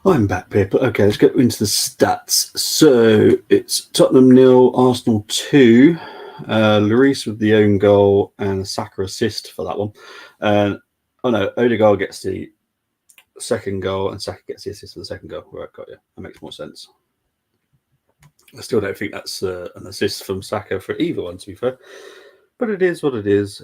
I'm back, people. Okay, let's get into the stats. So it's Tottenham 0, Arsenal 2. Lloris with the own goal and a Saka assist for that one. Odegaard gets the second goal and Saka gets the assist for the second goal. Right, got you. That makes more sense. I still don't think that's an assist from Saka for either one, to be fair. But it is what it is.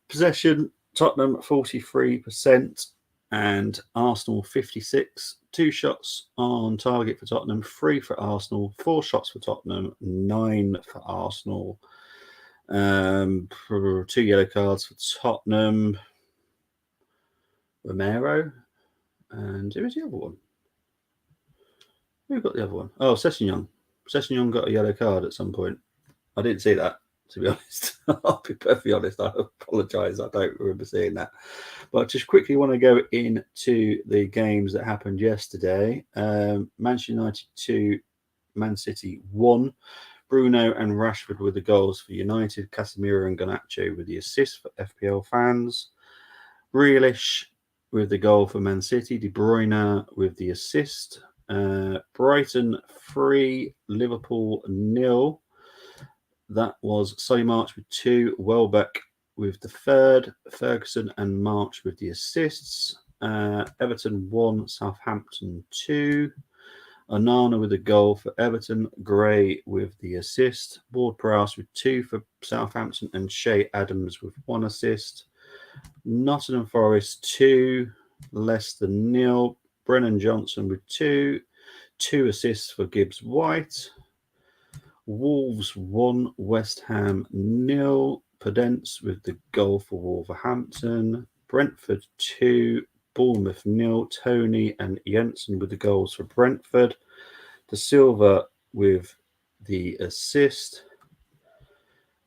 Possession, Tottenham 43% and Arsenal 56. 2 shots on target for Tottenham, 3 for Arsenal, 4 shots for Tottenham, 9 for Arsenal. 2 yellow cards for Tottenham. Romero. And who was the other one? Who got the other one? Oh, Sessegnon. Sessegnon got a yellow card at some point. I didn't see that, to be honest. I'll be perfectly honest. I apologise. I don't remember seeing that. But I just quickly want to go into the games that happened yesterday. Manchester United 2, Man City 1. Bruno and Rashford were the goals for United. Casemiro and Garnacho with the assists for FPL fans. Grealish with the goal for Man City. De Bruyne with the assist. Brighton 3, Liverpool 0. That was Solly March with 2, Welbeck with the third, Ferguson and March with the assists. Everton 1, Southampton 2. Onana with a goal for Everton, Gray with the assist, Ward-Prowse with 2 for Southampton, and Shea Adams with 1 assist. Nottingham Forest 2, Leicester 0. Brennan Johnson with 2 assists for Gibbs White. Wolves 1, West Ham 0. Podence with the goal for Wolverhampton. Brentford 2, Bournemouth 0. Tony and Jensen with the goals for Brentford. De Silva with the assist.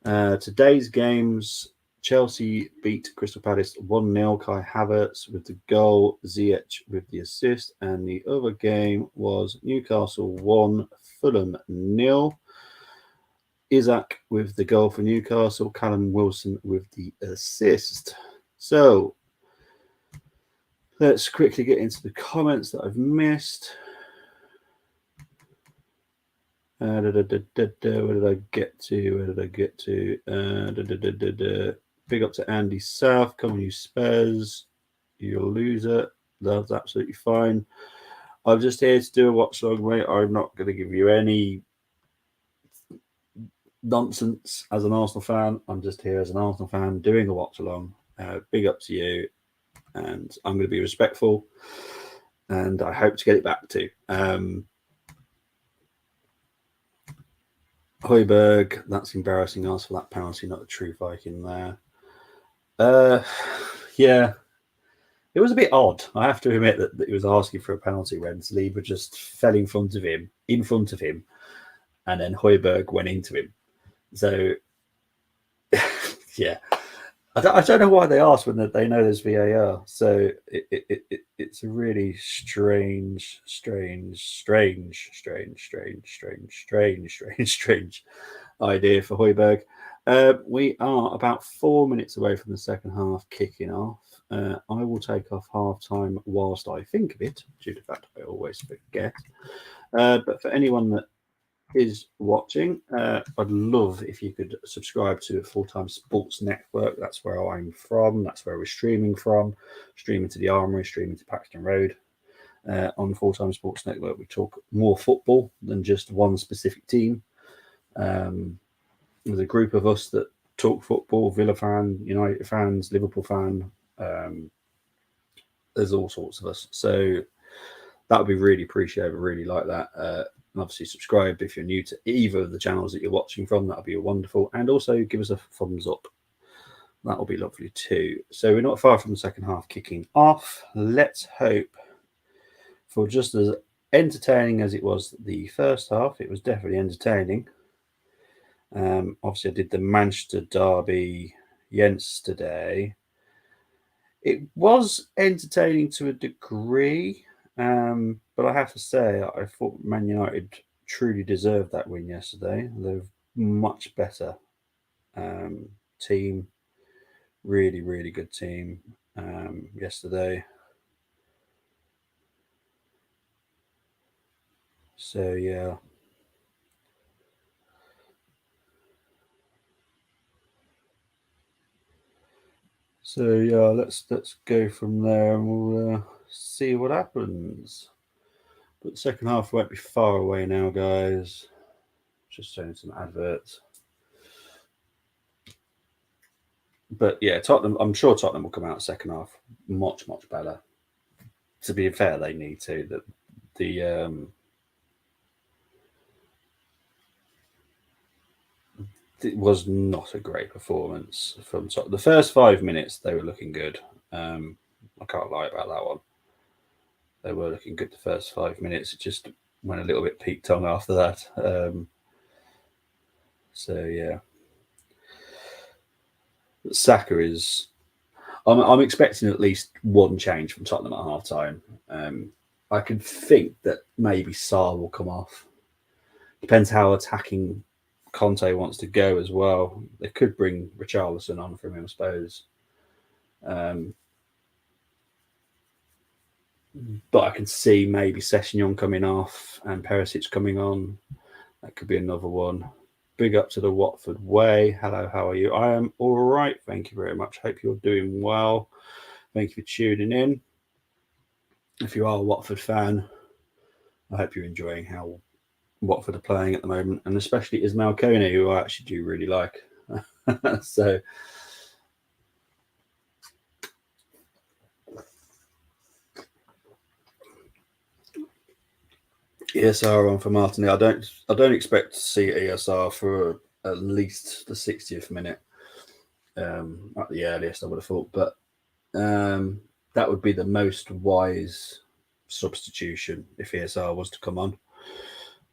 Today's games, Chelsea beat Crystal Palace 1-0. Kai Havertz with the goal, Ziyech with the assist. And the other game was Newcastle 1, Fulham 0. Isaac with the goal for Newcastle, Callum Wilson with the assist. So let's quickly get into the comments that I've missed. Where did I get to? Big up to Andy South. Come on, you Spurs. You're a loser. That's absolutely fine. I'm just here to do a watch log, mate. I'm not going to give you any nonsense as an Arsenal fan. I'm just here as an Arsenal fan doing a watch along. Big up to you, and I'm going to be respectful, and I hope to get it back to. Højbjerg, that's embarrassing. Ask for that penalty, not the true Viking there. Yeah, it was a bit odd. I have to admit that he was asking for a penalty when Saliba just fell in front of him, and then Højbjerg went into him. So, yeah, I don't know why they asked when they know there's VAR. So it's a really strange idea for Højbjerg. We are about 4 minutes away from the second half kicking off. I will take off half time whilst I think of it, due to the fact I always forget. But for anyone that is watching, I'd love if you could subscribe to Full Time Sports Network. That's where I'm from. That's where we're streaming from. Streaming to the Armoury, streaming to Paxton Road. On Full Time Sports Network, we talk more football than just one specific team. There's a group of us that talk football: Villa fan, United fans, Liverpool fan. There's all sorts of us. So that would be really appreciated. Really like that. And obviously subscribe if you're new to either of the channels that you're watching from. That would be wonderful. And also give us a thumbs up. That will be lovely too. So we're not far from the second half kicking off. Let's hope for just as entertaining as it was the first half. It was definitely entertaining. Obviously, I did the Manchester derby yesterday. It was entertaining to a degree. But I have to say, I thought Man United truly deserved that win yesterday. They're much better team, really, really good team yesterday. So yeah. So yeah, let's go from there, and we'll see what happens. But the second half won't be far away now, guys. Just showing some adverts. But yeah, Tottenham. I'm sure Tottenham will come out second half much better. To be fair, they need to. It was not a great performance from Tottenham. The first 5 minutes they were looking good. I can't lie about that one. They were looking good the first 5 minutes. It just went a little bit peak tongue after that. So yeah, Saka is. I'm expecting at least one change from Tottenham at half time. I could think that maybe Sarr will come off. Depends how attacking Conte wants to go as well. They could bring Richarlison on from him, I suppose. Um, but I can see maybe Sessegnon coming off and Perisic coming on. That could be another one. Big up to the Watford way. Hello, how are you? I am all right. Thank you very much. Hope you're doing well. Thank you for tuning in. If you are a Watford fan, I hope you're enjoying how Watford are playing at the moment, and especially Ismail Koneh, who I actually do really like. So, ESR on for Martinelli. I don't expect to see ESR for at least the 60th minute. At the earliest, I would have thought, but that would be the most wise substitution if ESR was to come on.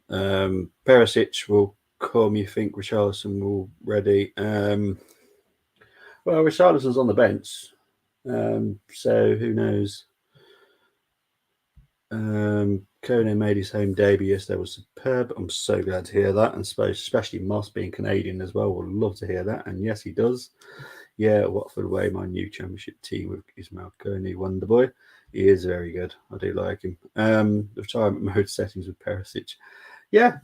Perisic will come. You think Richarlison will ready? Well, Richarlison's on the bench, so who knows? Kone made his home debut yesterday, was superb. I'm so glad to hear that, and especially Moss being Canadian as well. Would love to hear that, and yes, he does. Yeah, Watford away, my new championship team with Ismail Koneh, Wonder Boy. He is very good. I do like him. The retirement mode settings with Perisic. Yeah,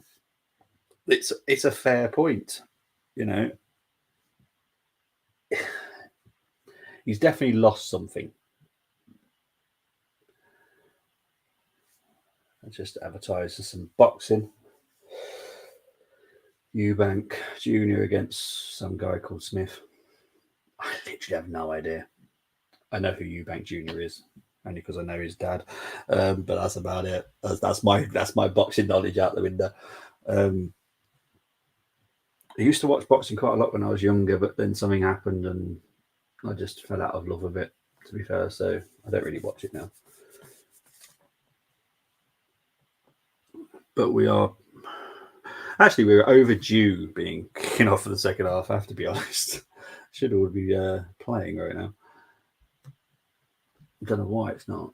it's a fair point. You know, he's definitely lost something. I just advertised some boxing. Eubank Jr. against some guy called Smith. I literally have no idea. I know who Eubank Jr. is, only because I know his dad. But that's about it. That's my boxing knowledge out the window. I used to watch boxing quite a lot when I was younger, but then something happened and I just fell out of love with it, to be fair. So I don't really watch it now. But we were overdue being kicking off for the second half, I have to be honest. Should all be playing right now. I don't know why it's not.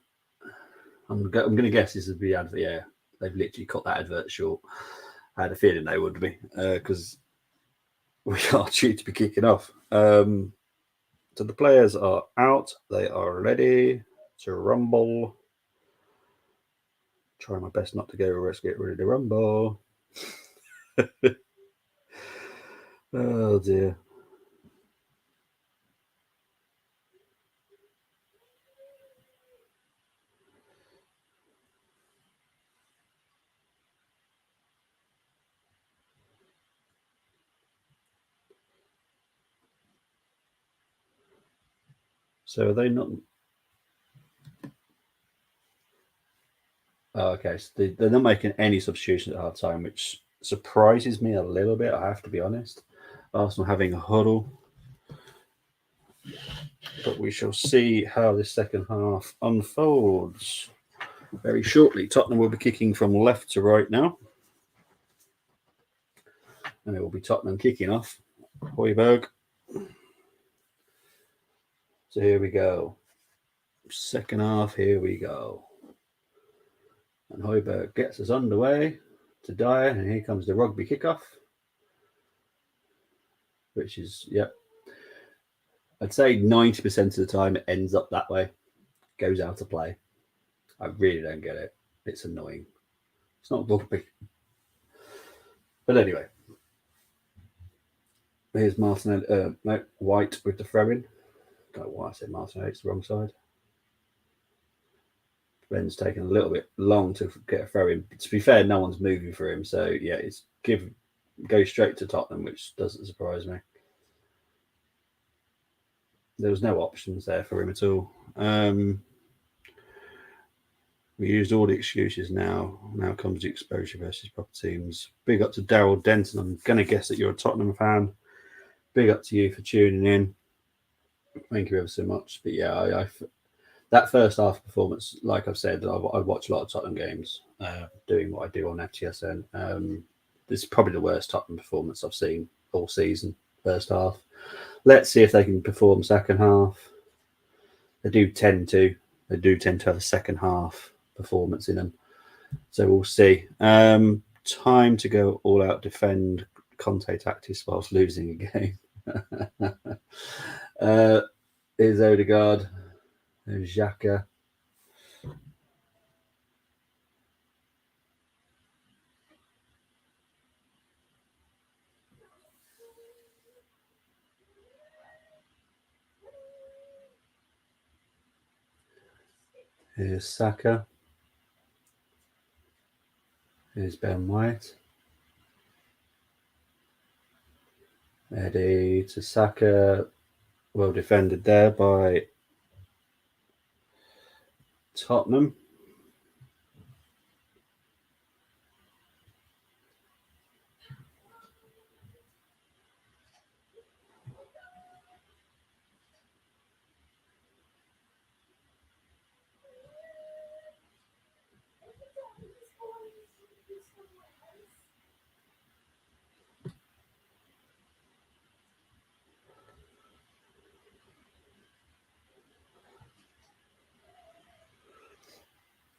I'm going to guess this would be advert. Yeah, they've literally cut that advert short. I had a feeling they would be because we are due to be kicking off. So the players are out. They are ready to rumble. Try my best not to go. Let's get ready to rumble. Oh dear. So are they not? Oh, okay, so they're not making any substitutions at half time, which surprises me a little bit. I have to be honest. Arsenal having a huddle, but we shall see how this second half unfolds very shortly. Tottenham will be kicking from left to right now, and it will be Tottenham kicking off. Højbjerg. So here we go. Second half, here we go. And Højbjerg gets us underway to Dyer, and here comes the rugby kickoff, which is, yep. I'd say 90% of the time it ends up that way, goes out to play. I really don't get it. It's annoying. It's not rugby. But anyway, here's Martinelli. No, White with the throw-in. Don't know why I said Martinelli. It's the wrong side. Ben's taken a little bit long to get a throw-in. To be fair, no one's moving for him. So, yeah, it's go straight to Tottenham, which doesn't surprise me. There was no options there for him at all. We used all the excuses now. Now comes the exposure versus proper teams. Big up to Daryl Denton. I'm going to guess that you're a Tottenham fan. Big up to you for tuning in. Thank you ever so much. But yeah, that first half performance, like I've said, I watch a lot of Tottenham games, doing what I do on FTSN. This is probably the worst Tottenham performance I've seen all season, first half. Let's see if they can perform second half. They do tend to have a second half performance in them. So we'll see. Time to go all out defend Conte tactics whilst losing a game. Here's Odegaard. There's Xhaka. Here's Saka. Here's Ben White. Eddie to Saka. Well defended there by Tottenham.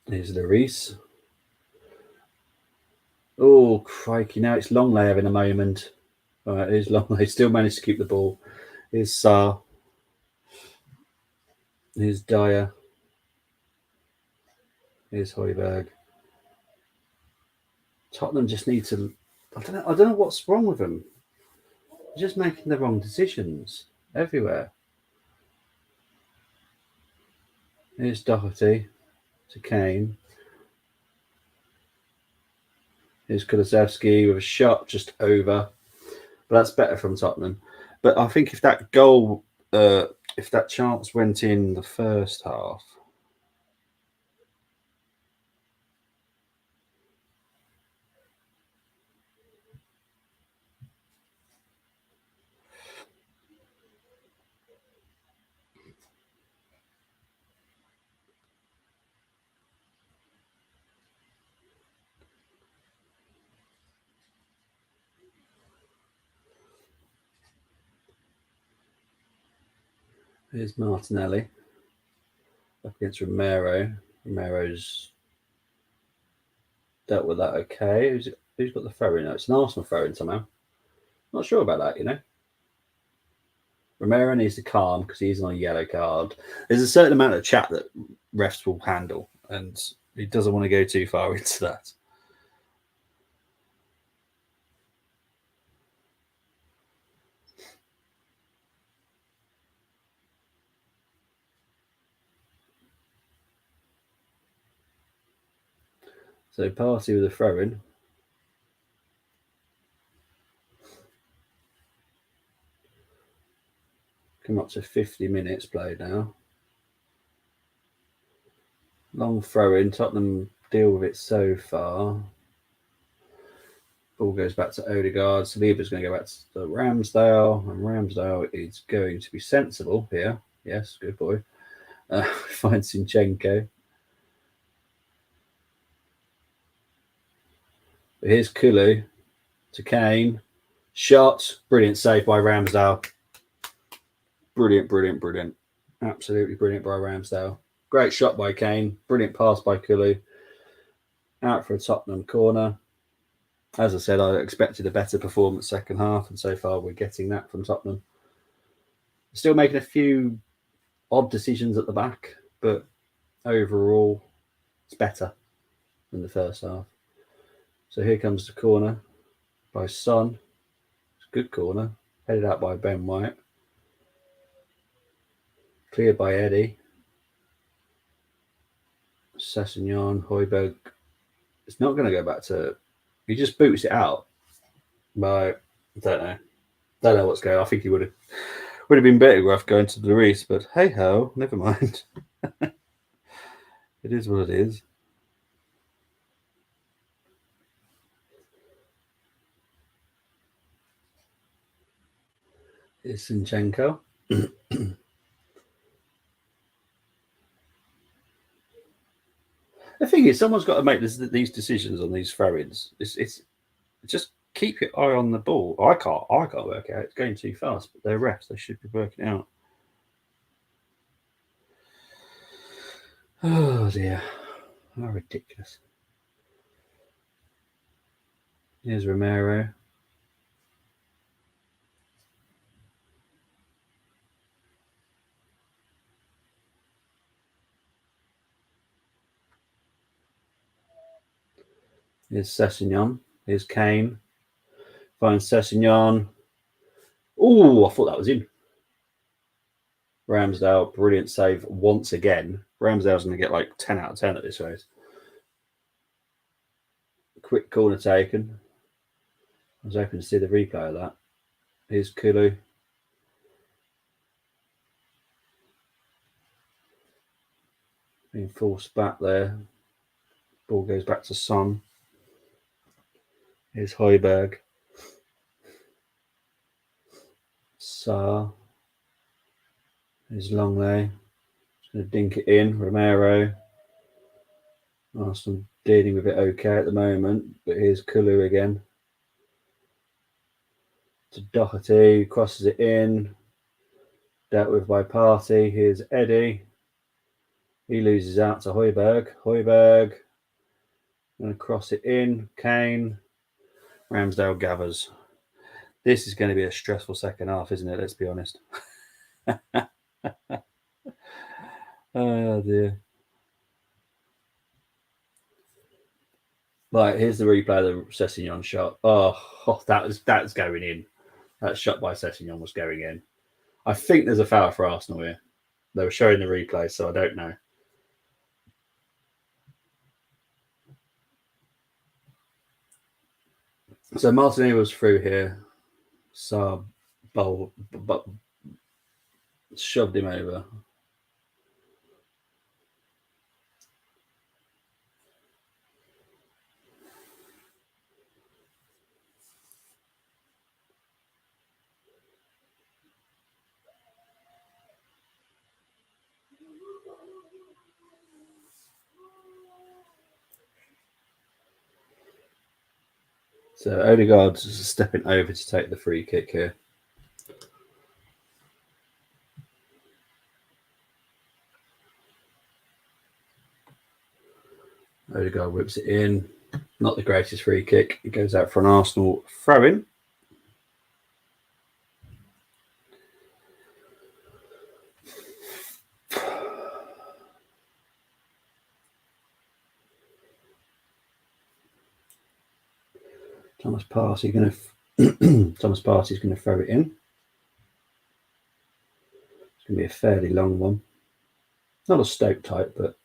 Here's Lloris. Oh, crikey. Now it's Longley having a moment. All right, here's Longley. Still managed to keep the ball. Here's Sarr. Here's Dyer. Here's Højbjerg. Tottenham just need to. I don't know what's wrong with them. They're just making the wrong decisions everywhere. Here's Doherty to Kane. Here's Kulusevski with a shot just over. But that's better from Tottenham. But I think if that goal, if that chance went in the first half. Here's Martinelli up against Romero. Romero's dealt with that okay. Who's got the throw-in? No, it's an Arsenal throw-in somehow. Not sure about that, you know. Romero needs to calm because he's on a yellow card. There's a certain amount of chat that refs will handle, and he doesn't want to go too far into that. So Party with a throw-in. Come up to 50 minutes played now. Long throw-in. Tottenham deal with it so far. Ball goes back to Odegaard. Saliba's going to go back to Ramsdale. And Ramsdale is going to be sensible here. Yes, good boy. Finds Zinchenko. But here's Kulu to Kane. Shot. Brilliant save by Ramsdale. Brilliant. Absolutely brilliant by Ramsdale. Great shot by Kane. Brilliant pass by Kulu. Out for a Tottenham corner. As I said, I expected a better performance second half, and so far we're getting that from Tottenham. Still making a few odd decisions at the back, but overall it's better than the first half. So here comes the corner by Son. It's a good corner. Headed out by Ben White. Cleared by Eddie. Sessegnon, Højbjerg. It's not going to go back to. He just boots it out. But I don't know. Don't know what's going on. I think he would have been better off going to Lloris, but hey ho, never mind. It is what it is. It's Zinchenko. The thing is, someone's got to make these decisions on these throw-ins. It's just keep your eye on the ball. I can't work it out. It's going too fast. But they're refs. They should be working it out. Oh dear, how ridiculous. Here's Romero. Here's Sessegnon. Here's Kane. Finds Sessegnon. Oh, I thought that was in. Ramsdale, brilliant save once again. Ramsdale's going to get like 10 out of 10 at this race. Quick corner taken. I was hoping to see the replay of that. Here's Kulu. Being forced back there. Ball goes back to Son. Here's Højbjerg. Sarr. Here's Longley. Just going to dink it in. Romero. Arsenal dealing with it okay at the moment, but here's Kulu again. To Doherty, crosses it in. Dealt with by Partey. Here's Eddie. He loses out to Højbjerg. Højbjerg. Going to cross it in. Kane. Ramsdale gathers. This is going to be a stressful second half, isn't it? Let's be honest. Oh dear. Right, here's the replay of the Sessegnon shot. Oh, that's going in. That shot by Sessegnon was going in. I think there's a foul for Arsenal here. They were showing the replay, so I don't know. So Martinelli was through here. Sarr shoved him over. So Odegaard's stepping over to take the free kick here. Odegaard whips it in. Not the greatest free kick. It goes out for an Arsenal throw-in. Thomas Partey's going to throw it in. It's going to be a fairly long one. Not a Stoke type, but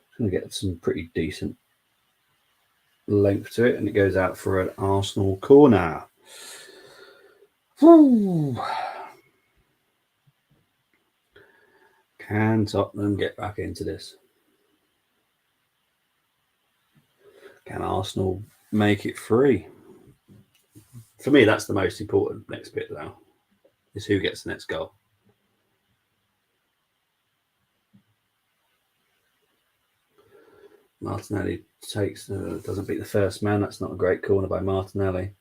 it's going to get some pretty decent length to it, and it goes out for an Arsenal corner. Woo. Can Tottenham get back into this? Can Arsenal make it free? For me, that's the most important next bit now, is who gets the next goal. Martinelli doesn't beat the first man. That's not a great corner by Martinelli.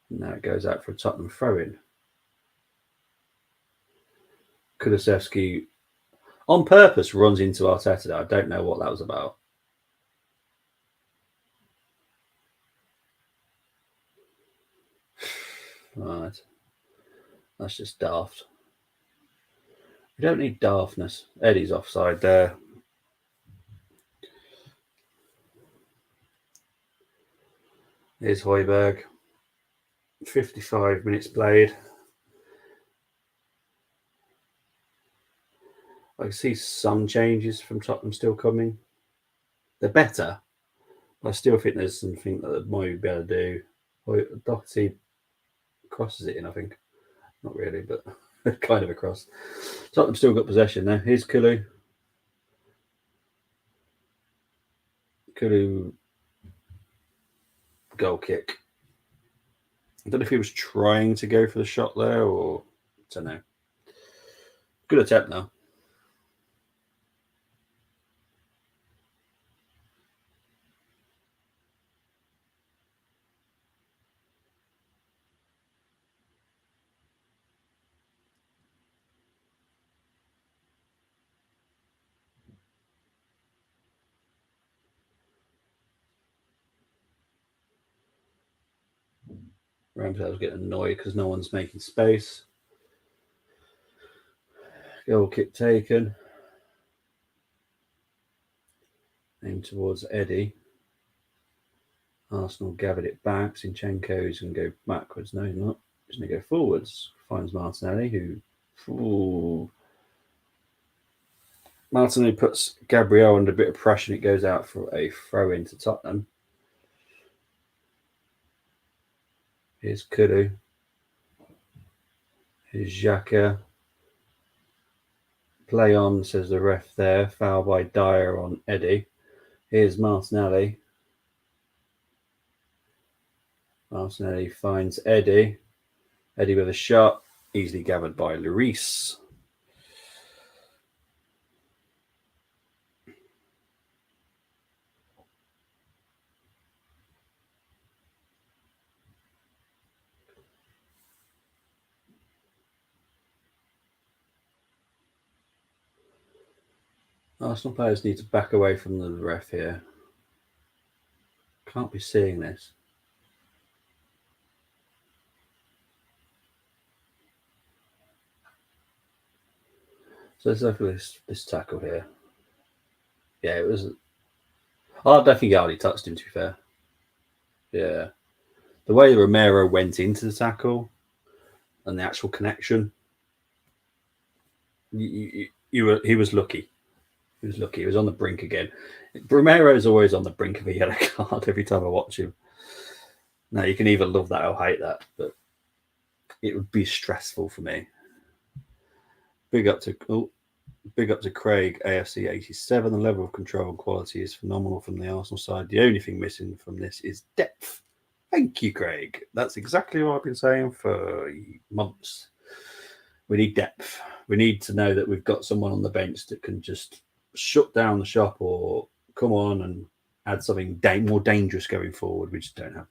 Now it goes out for a Tottenham throw-in. Kulusevski on purpose runs into Arteta. I don't know what that was about. Right. That's just daft. We don't need daftness. Eddie's offside there. Here's Højbjerg. 55 minutes played. I can see some changes from Tottenham still coming. They're better. I still think there's something that they might be able to do. Doherty crosses it in, I think. Not really, but kind of across. Tottenham still got possession now. Here's Kulu. Kulu goal kick. I don't know if he was trying to go for the shot there or I don't know. Good attempt now. Ramsdale's getting annoyed because no one's making space. Goal kick taken. Aimed towards Eddie. Arsenal gathered it back. Zinchenko's going to go backwards. No, he's not. He's going to go forwards. Finds Martinelli, who. Ooh. Martinelli puts Gabriel under a bit of pressure and it goes out for a throw into Tottenham. Here's Kudu. Here's Xhaka. Play on, says the ref there. Foul by Dyer on Eddie. Here's Martinelli. Martinelli finds Eddie. Eddie with a shot. Easily gathered by Lloris. Arsenal players need to back away from the ref here. Can't be seeing this. So let's look at this tackle here. Yeah, it was. I don't think he hardly touched him, to be fair. Yeah. The way Romero went into the tackle and the actual connection, he was lucky. He was lucky. He was on the brink again. Romero's always on the brink of a yellow card every time I watch him. Now, you can either love that or hate that, but it would be stressful for me. Big up to Craig, AFC 87. The level of control and quality is phenomenal from the Arsenal side. The only thing missing from this is depth. Thank you, Craig. That's exactly what I've been saying for months. We need depth. We need to know that we've got someone on the bench that can just shut down the shop or come on and add something more dangerous going forward. We just don't have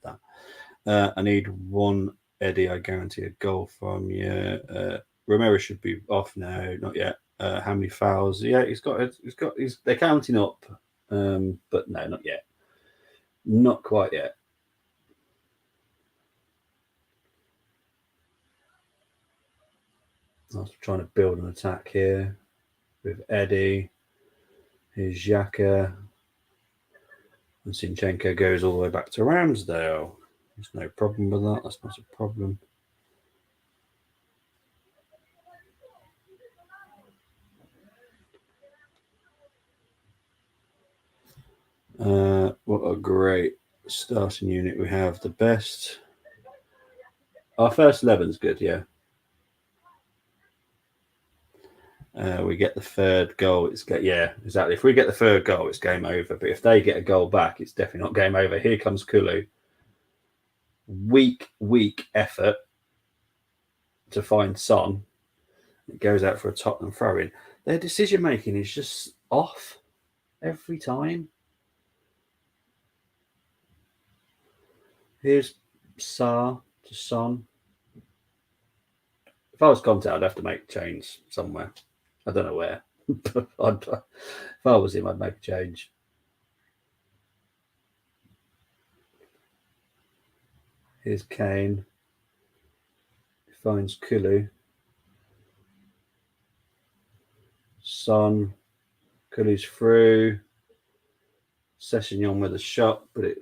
that. I need one Eddie. I guarantee a goal from you. Romero should be off now. Not yet. How many fouls? Yeah, they're counting up, but no, not yet. Not quite yet. I was trying to build an attack here with Eddie. Here's Xhaka. And Zinchenko goes all the way back to Ramsdale. There's no problem with that. That's not a problem. What a great starting unit we have. The best. Our first 11's good, yeah. We get the third goal. Yeah, exactly. If we get the third goal, it's game over. But if they get a goal back, it's definitely not game over. Here comes Kulu. Weak effort to find Son. It goes out for a Tottenham throw-in. Their decision making is just off every time. Here's Sarr to Son. If I was Conte, I'd have to make a change somewhere. I don't know where. But if I was him, I'd make a change. Here's Kane. He finds Kulu. Son. Kulu's through. Sessegnon with a shot, but it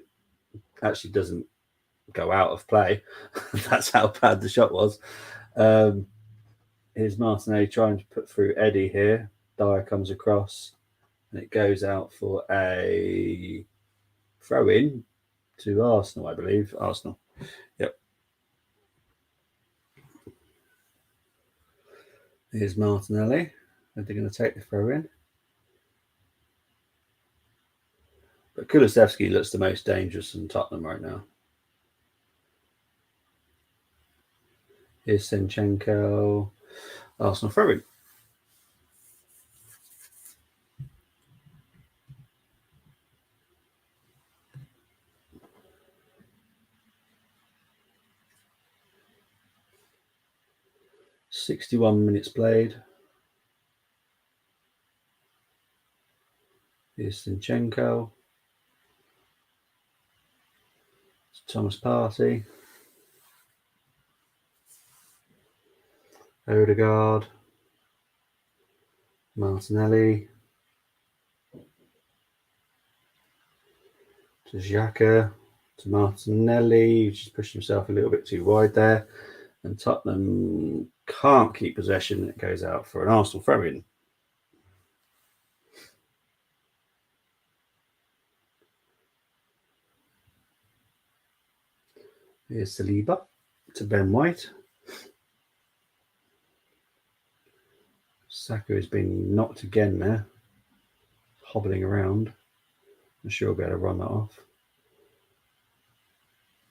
actually doesn't go out of play. That's how bad the shot was. Here's Martinelli trying to put through Eddie here. Dyer comes across and it goes out for a throw in to Arsenal, I believe. Arsenal. Yep. Here's Martinelli. Are they going to take the throw in? But Kulusevski looks the most dangerous in Tottenham right now. Here's Zinchenko. Arsenal throw in. "61 minutes played." Here's Zinchenko. It's Thomas Partey. Odegaard. Martinelli. To Xhaka. To Martinelli. He's just pushed himself a little bit too wide there. And Tottenham can't keep possession. It goes out for an Arsenal throw-in. Here's Saliba to Ben White. Saka has been knocked again there. Hobbling around. I'm sure we'll be able to run that off.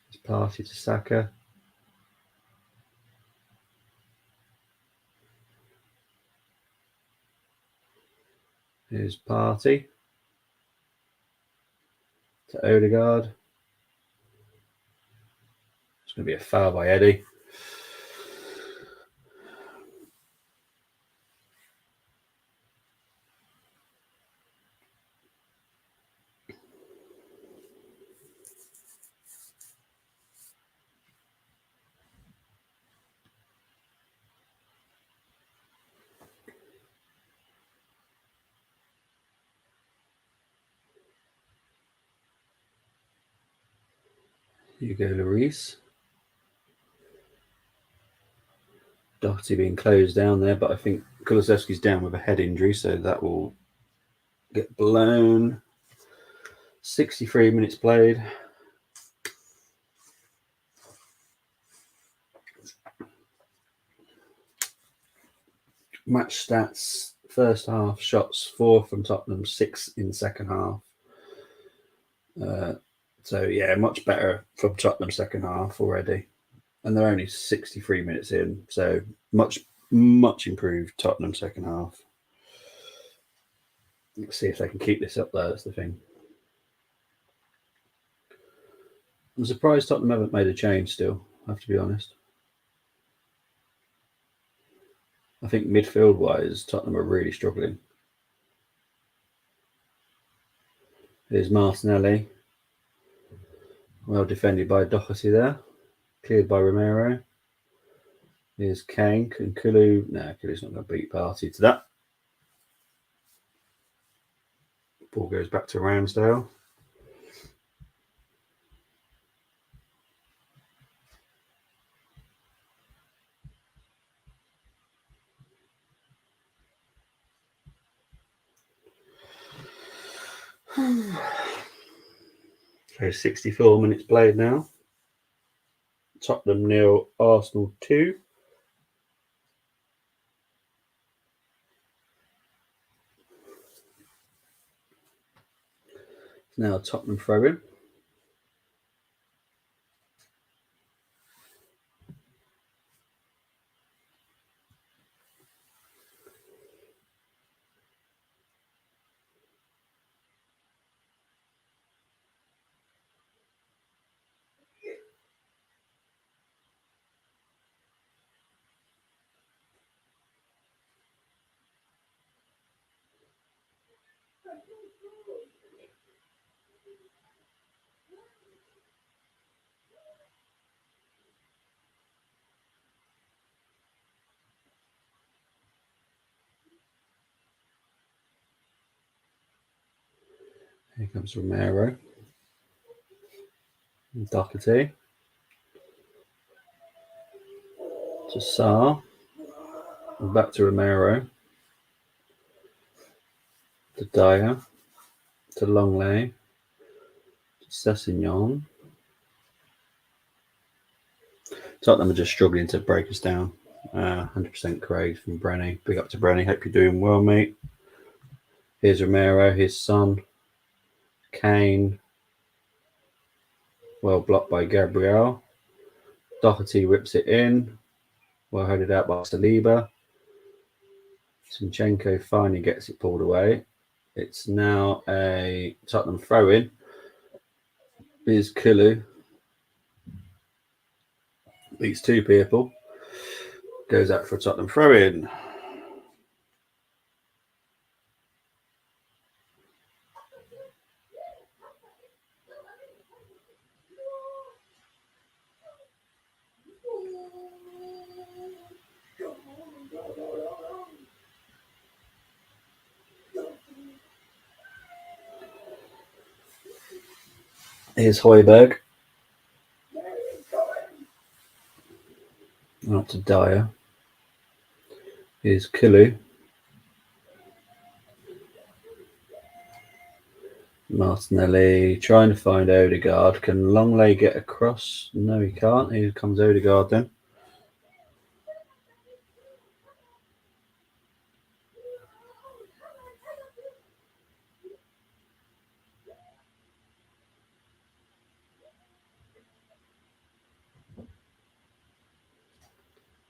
It's Partey to Saka. Here's Partey to Odegaard. It's going to be a foul by Eddie. Hugo Lloris. Doherty being closed down there, but I think Kulusevski's down with a head injury, so that will get blown. 63 minutes played. Match stats: first half shots 4 from Tottenham, 6 in second half. So yeah, much better from Tottenham second half already, and they're only 63 minutes in, so much improved Tottenham second half. Let's see if they can keep this up there. That's the thing. I'm surprised Tottenham haven't made a change still, I have to be honest. I think midfield wise, Tottenham are really struggling. Here's Martinelli. Well defended by Doherty there. Cleared by Romero. Here's Kane. And Kulu. No, Kulu's not going to beat Partey to that. Ball goes back to Ramsdale. So 64 minutes played now. Tottenham 0, Arsenal 2. Now Tottenham throw in. Here comes Romero. Doherty. to Sarr, back to Romero, to Dyer, to Longley, to Sessegnon. Tottenham are just struggling to break us down. 100% Craig from Brenny. Big up to Brenny. Hope you're doing well, mate. Here's Romero, his son. Kane. Well blocked by Gabriel. Doherty rips it in. Well headed out by Saliba. Zinchenko finally gets it pulled away. It's now a Tottenham throw-in. Here's Kulu. Beats two people. Goes out for a Tottenham throw-in. Here's Højbjerg. Out to Dyer. Here's Kulu. Martinelli trying to find Odegaard. Can Longley get across? No, he can't. Here comes Odegaard then.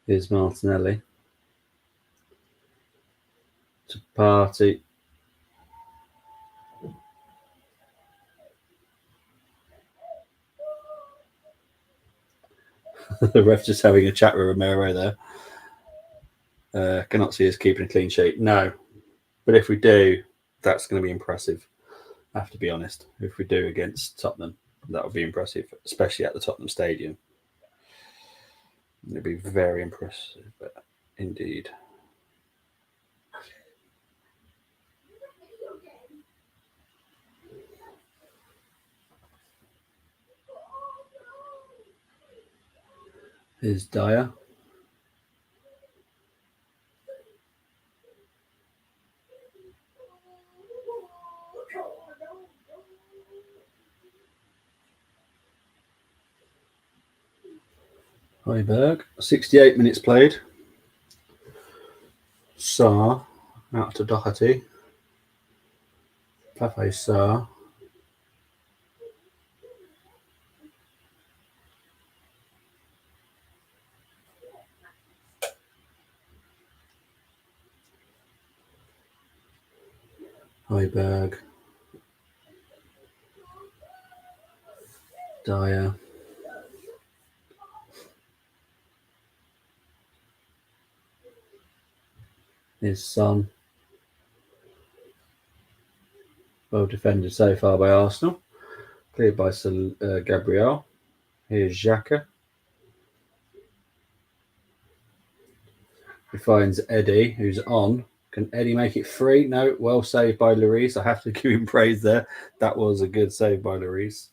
Here's Martinelli. To Partey. The ref just having a chat with Romero there. Cannot see us keeping a clean sheet. No. But if we do, that's going to be impressive. I have to be honest. If we do against Tottenham, that would be impressive, especially at the Tottenham Stadium. It'd be very impressive indeed. Here's Dyer. Højbjerg. 68 minutes played. Sarr out to Doherty. Pape Sarr. Højbjerg. Dyer. His son. Well defended so far by Arsenal. Cleared by Gabriel. Here's Xhaka. He finds Eddie, who's on. Can Eddie make it free? No. Well saved by Lloris. I have to give him praise there. That was a good save by Lloris.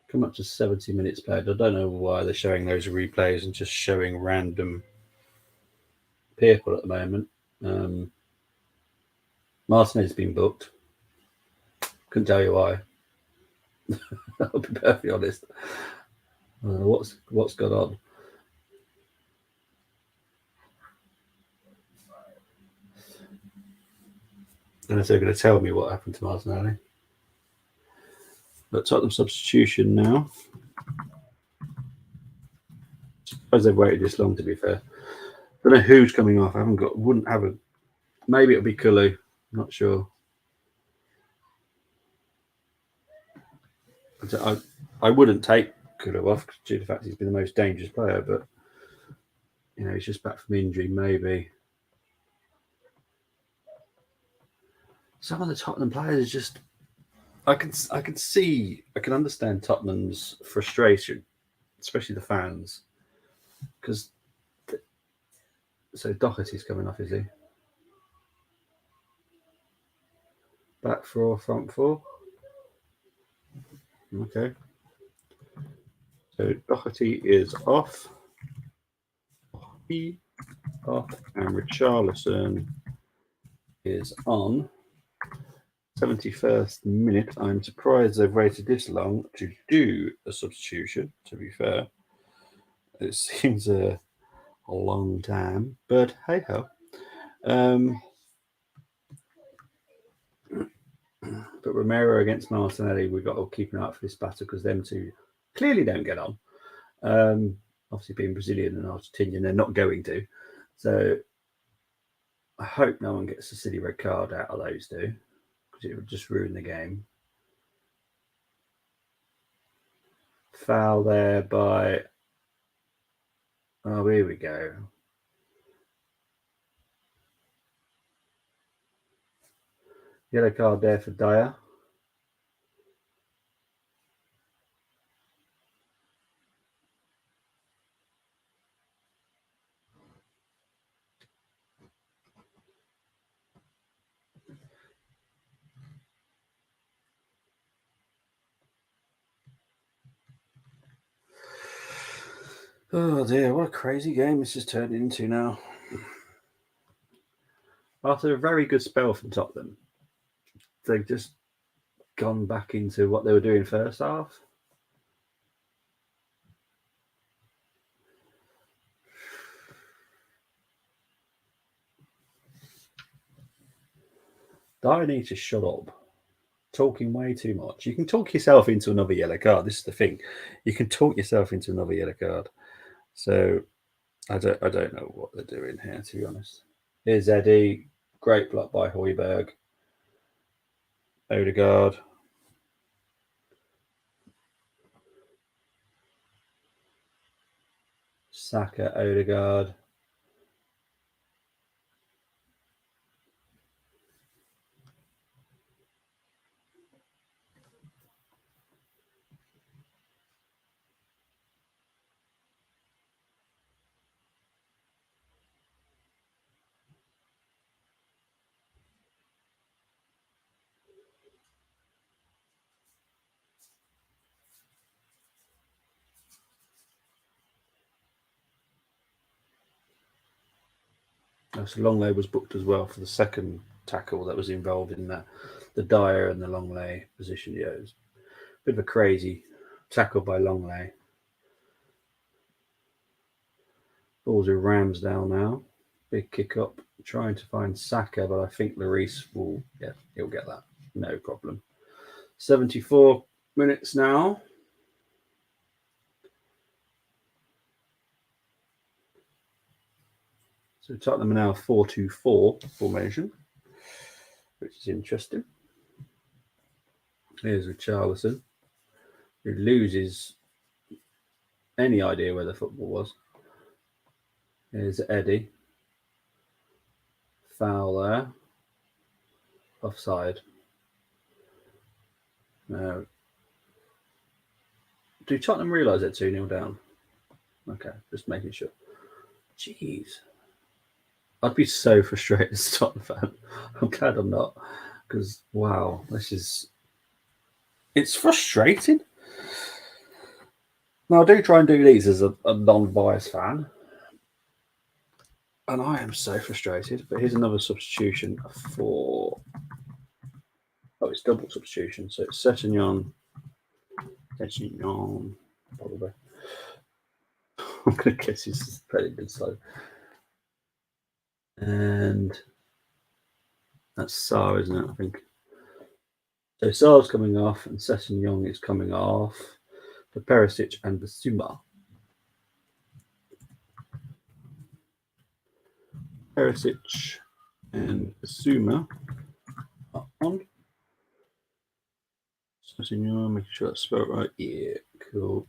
Come up to 70 minutes played. I don't know why they're showing those replays and just showing random people at the moment. Martinez's been booked. Couldn't tell you why. I'll be perfectly honest. What's gone on? I don't know if they're going to tell me what happened to Martinelli. But Tottenham substitution now. I suppose they've waited this long, to be fair. I don't know who's coming off. Wouldn't have a. Maybe it'll be Kulu. I'm not sure. I I wouldn't take Kudo off due to the fact he's been the most dangerous player, but he's just back from injury. Maybe some of the Tottenham players just I can understand Tottenham's frustration, especially the fans, because so Doherty's coming off, is he? Back four, front four. Okay. So Doherty is off. He off, and Richarlison is on. 71st minute. I'm surprised they've waited this long to do a substitution, to be fair. It seems a long time, but hey ho. But Romero against Martinelli, we've got to keep an eye out for this battle because them two clearly don't get on. Obviously, being Brazilian and Argentinian, they're not going to. So I hope no one gets a silly red card out of those two because it would just ruin the game. Foul there by. Oh, here we go. Yellow card there for Dyer. Oh dear, what a crazy game this has turned into now. After a very good spell from Tottenham, they've just gone back into what they were doing first half. Dyer needs to shut up. Talking way too much. You can talk yourself into another yellow card. This is the thing. You can talk yourself into another yellow card. So I don't know what they're doing here, to be honest. Here's Eddie. Great block by Højbjerg. Odegaard. Saka, Odegaard. So Longley was booked as well for the second tackle that was involved in that. The Dyer and the Longley position. Yeah, it was a bit of a crazy tackle by Longley. Balls with Ramsdale now. Big kick up, trying to find Saka, but I think Lloris will, he'll get that. No problem. 74 minutes now. So Tottenham are now 4-2-4 formation, which is interesting. Here's Richarlison, who loses any idea where the football was. Here's Eddie. Foul there. Offside. Now, do Tottenham realise they're 2-0 down? Okay, just making sure. Jeez. I'd be so frustrated as a Tottenham fan. I'm glad I'm not. Because, wow, it's frustrating. Now, I do try and do these as a non-biased fan. And I am so frustrated. But here's another substitution for... Oh, it's double substitution. So it's Sessegnon, probably. I'm going to guess he's pretty good. So, and that's Sarr, isn't it? I think. So Sarr's coming off, and Sessegnon is coming off for Perisic and Bissouma. Perisic and Bissouma are on. Making sure that's spelled right. Yeah, cool.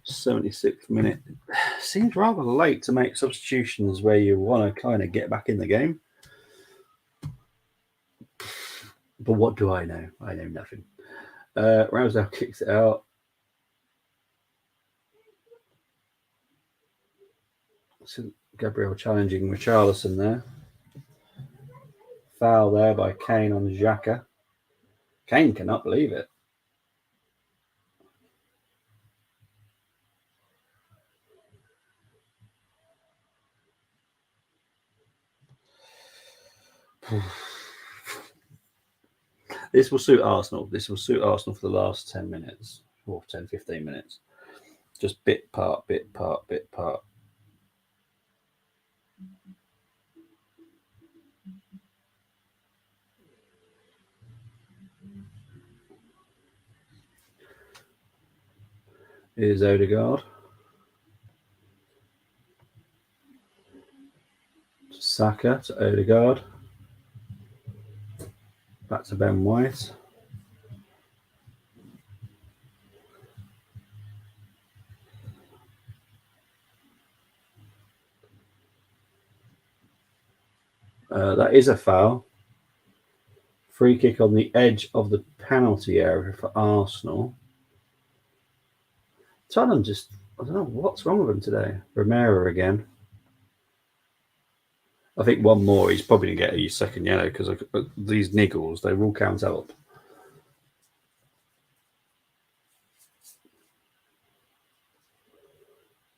76th minute. Seems rather late to make substitutions where you want to kind of get back in the game. But what do I know? I know nothing. Ramsdale kicks it out. So Gabriel challenging Richarlison there. Foul there by Kane on Xhaka. Kane cannot believe it. This will suit Arsenal. This will suit Arsenal for the last 10 minutes or 10, 15 minutes. Just bit part, bit part, bit part. Here's Odegaard. Saka to Odegaard. Back to Ben White. That is a foul. Free kick on the edge of the penalty area for Arsenal. Tottenham just, I don't know what's wrong with them today. Romero again. I think one more, he's probably going to get a second yellow because these niggles, they will count up.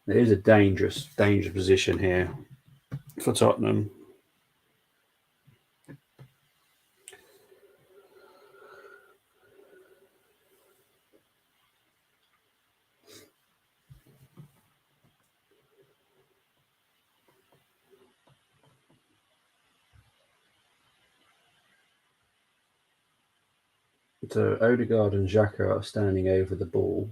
It is a dangerous position here for Tottenham. So Odegaard and Xhaka are standing over the ball.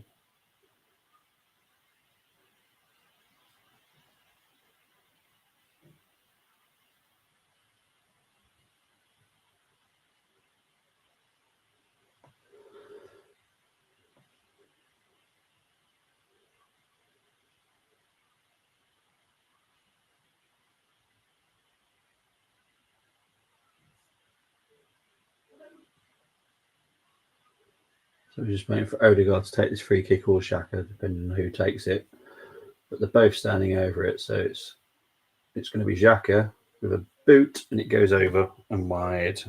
So we're just waiting for Odegaard to take this free kick or Xhaka, depending on who takes it. But they're both standing over it, so it's going to be Xhaka with a boot, and it goes over and wide.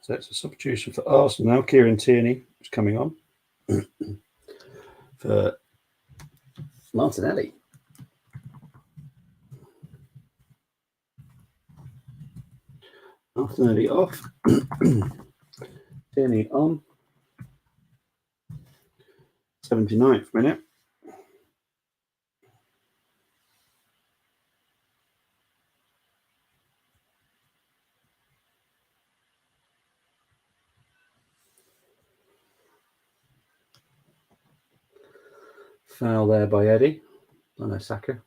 So it's a substitution for Arsenal now. Kieran Tierney is coming on for Martinelli. Martinelli off. Tierney on. 79th minute. Foul there by Eddie. I know Saka.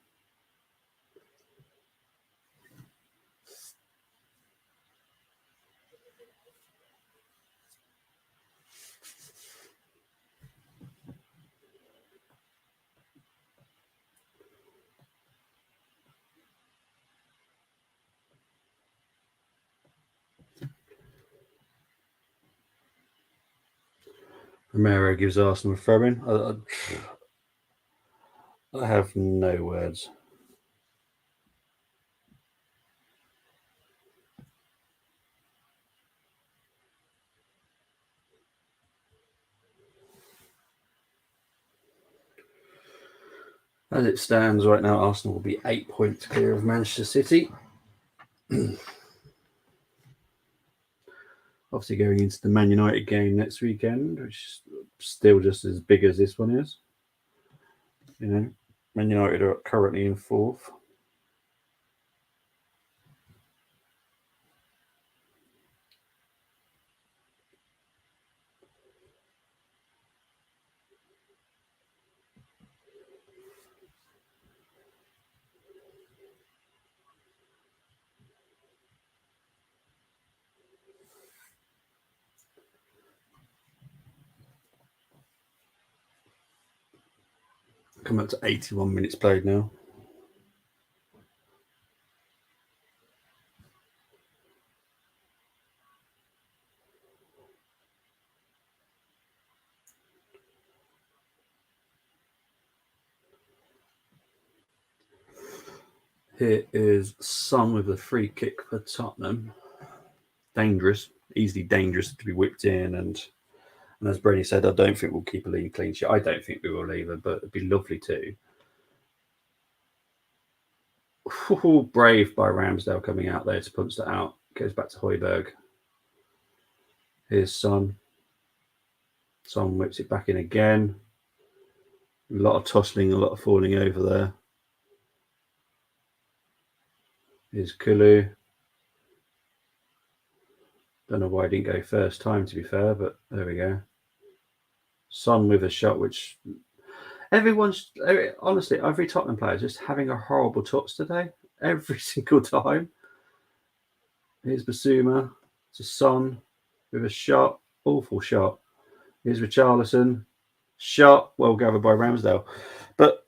Romero gives Arsenal a throw in. I have no words. As it stands right now, Arsenal will be 8 points clear of Manchester City. Obviously going into the Man United game next weekend, which is still just as big as this one is. You know, Man United are currently in 4th. Coming up to 81 minutes played now. Here is Son with a free kick for Tottenham. Dangerous, easily dangerous to be whipped in. And as Brady said, I don't think we'll keep a clean sheet. I don't think we will either, but it'd be lovely too. Ooh, brave by Ramsdale coming out there to punch that out. Goes back to Højbjerg. Here's Son. Son whips it back in again. A lot of tussling, a lot of falling over there. Here's Kulu. Don't know why I didn't go first time, to be fair, but there we go. Son with a shot, which honestly, every Tottenham player is just having a horrible touch today. Every single time. Here's Basuma to Son with a shot. Awful shot. Here's Richarlison. Shot. Well gathered by Ramsdale. But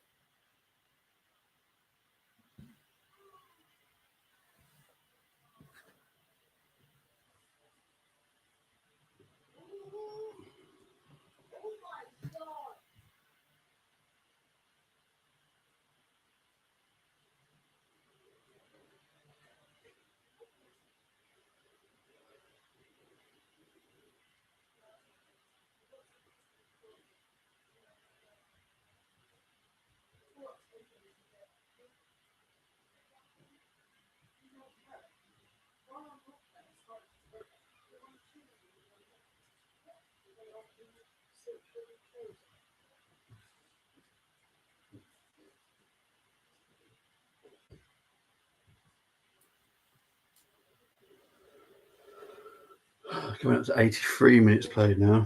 coming up to 83 minutes played now.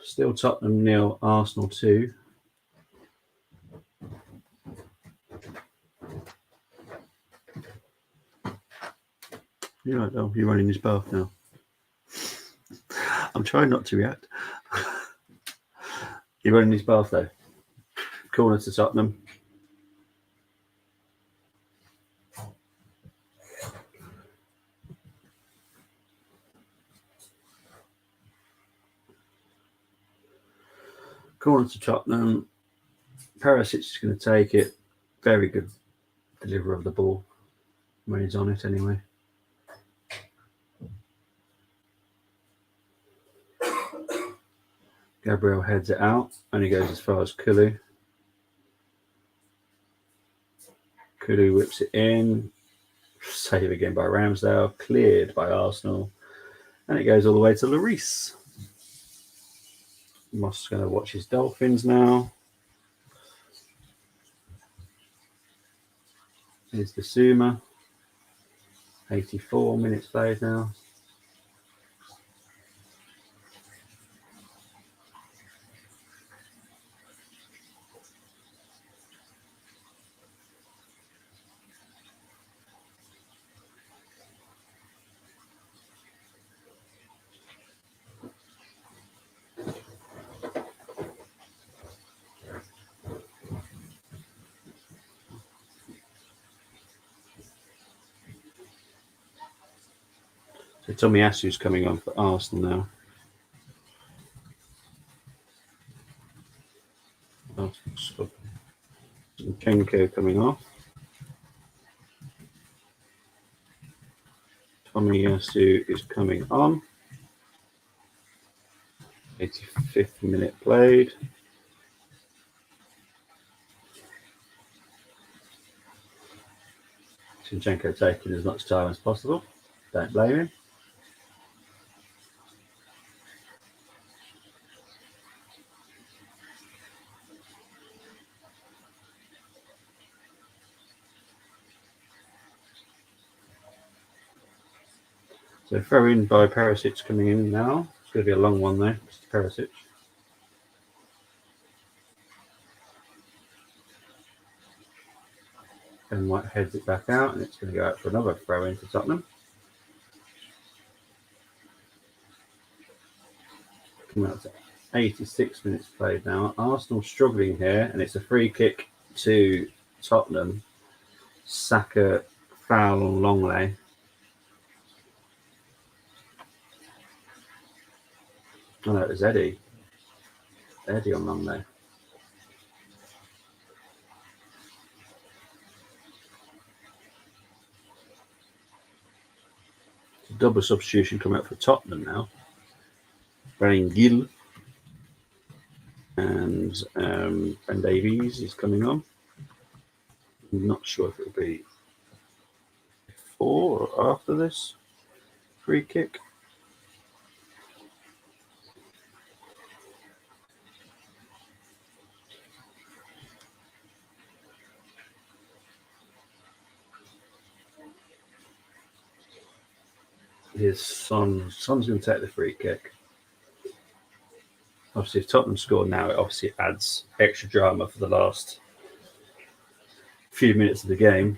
Still Tottenham 0, Arsenal 2. You're right, though. You're running his bath now. I'm trying not to react. You're running his bath, though. Corner to Tottenham. Corner to Tottenham. Perisic is going to take it. Very good deliver of the ball when he's on it, anyway. Gabriel heads it out, and he goes as far as Kulu. Kulu whips it in. Save again by Ramsdale. Cleared by Arsenal. And it goes all the way to Lloris. Moss is going to watch his Dolphins now. Here's the Suma. 84 minutes played now. So Tomiyasu's coming on for Arsenal now. Zinchenko coming off. Tomiyasu is coming on. 85th minute played. Zinchenko taking as much time as possible. Don't blame him. So throw in by Perisic coming in now. It's going to be a long one there. Mr. Perisic. Ben White heads it back out, and it's going to go out for another throw in for Tottenham. Coming out to 86 minutes played now. Arsenal struggling here, and it's a free kick to Tottenham. Saka foul on Longley. Oh no, it was Eddie. Eddie on Longley. Double substitution coming up for Tottenham now. Brian Gill and Ben Davies is coming on. I'm not sure if it'll be before or after this free kick. His son's going to take the free kick. Obviously, if Tottenham score now, it obviously adds extra drama for the last few minutes of the game.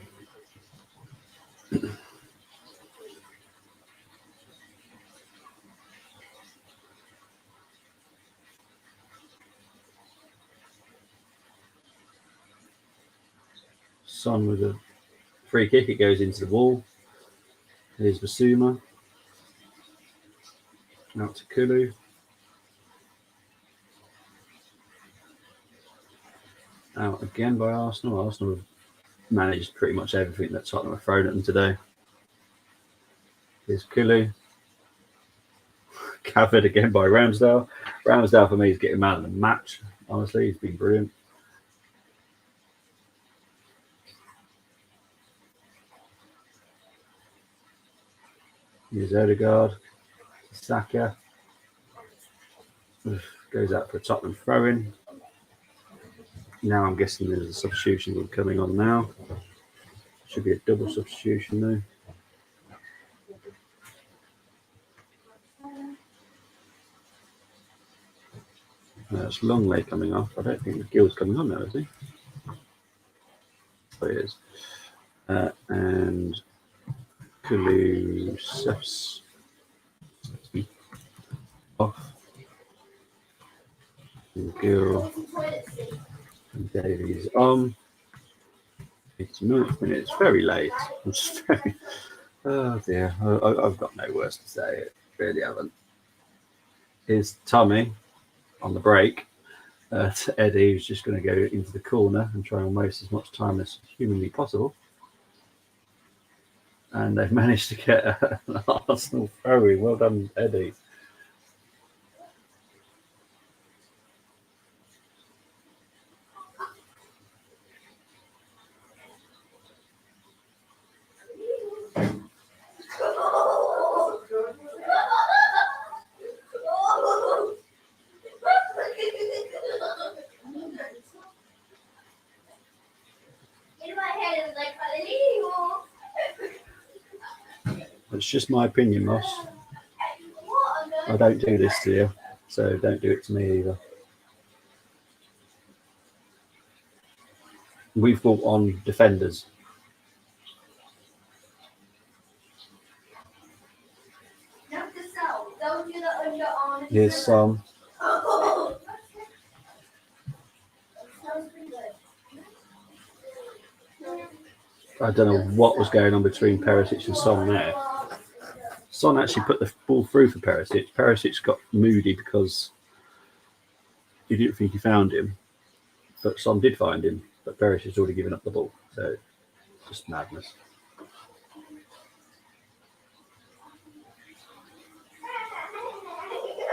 Son with a free kick, it goes into the wall. Here's Basuma. Out to Kulu. Out again by Arsenal. Arsenal have managed pretty much everything that Tottenham have thrown at them today. Here's Kulu. Covered again by Ramsdale. Ramsdale for me is getting man of the match. Honestly, he's been brilliant. Here's Odegaard. Saka. Goes out for a Tottenham throw-in. Now I'm guessing there's a substitution coming on now. Should be a double substitution though. It's Longley coming off. I don't think Gill's coming on now, is he? Oh, he is. And Kulusevski off. And Gill and Davies on. It's 9th minute. It's very late. I'm just very. Oh dear. I've got no words to say. It really haven't. Here's Tommy on the break. To Eddie, who's just going to go into the corner and try and waste as much time as humanly possible. And they've managed to get an Arsenal throw-in. Well done, Eddie. It's just my opinion, Ross. I don't do this to you, so don't do it to me either. We've brought on defenders. Here's some. I don't know what was going on between Perisic and Son there. Son actually put the ball through for Perisic. Perisic got moody because he didn't think he found him, but Son did find him. But Perisic has already given up the ball, so just madness.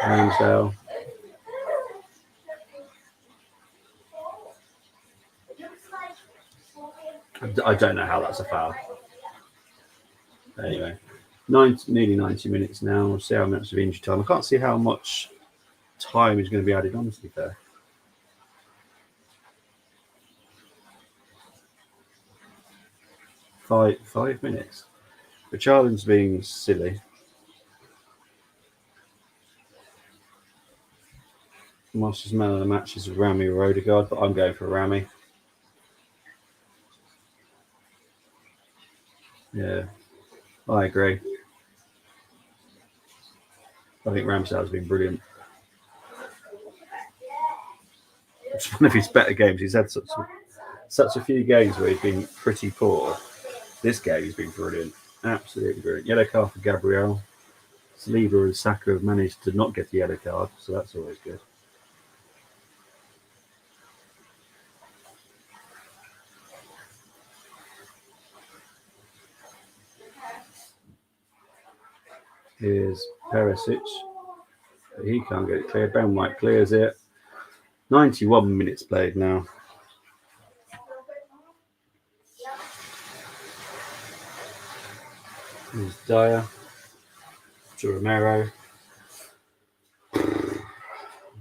Ramsdale. I don't know how that's a foul. Anyway, nearly 90 minutes now. We'll see how much of injury time. I can't see how much time is going to be added on, to be fair. Five minutes. Watchalong's being silly. Master's man of the match is Rami or Odegaard, but I'm going for Rami. Yeah, I agree. I think Ramsdale's been brilliant. It's one of his better games. He's had such a few games where he's been pretty poor. This game he's been brilliant, absolutely brilliant. Yellow card for Gabriel. Saliba and Saka have managed to not get the yellow card, so that's always good. Here's Perisic. He can't get it clear. Ben White clears it. 91 minutes played now. Here's Dyer to Romero.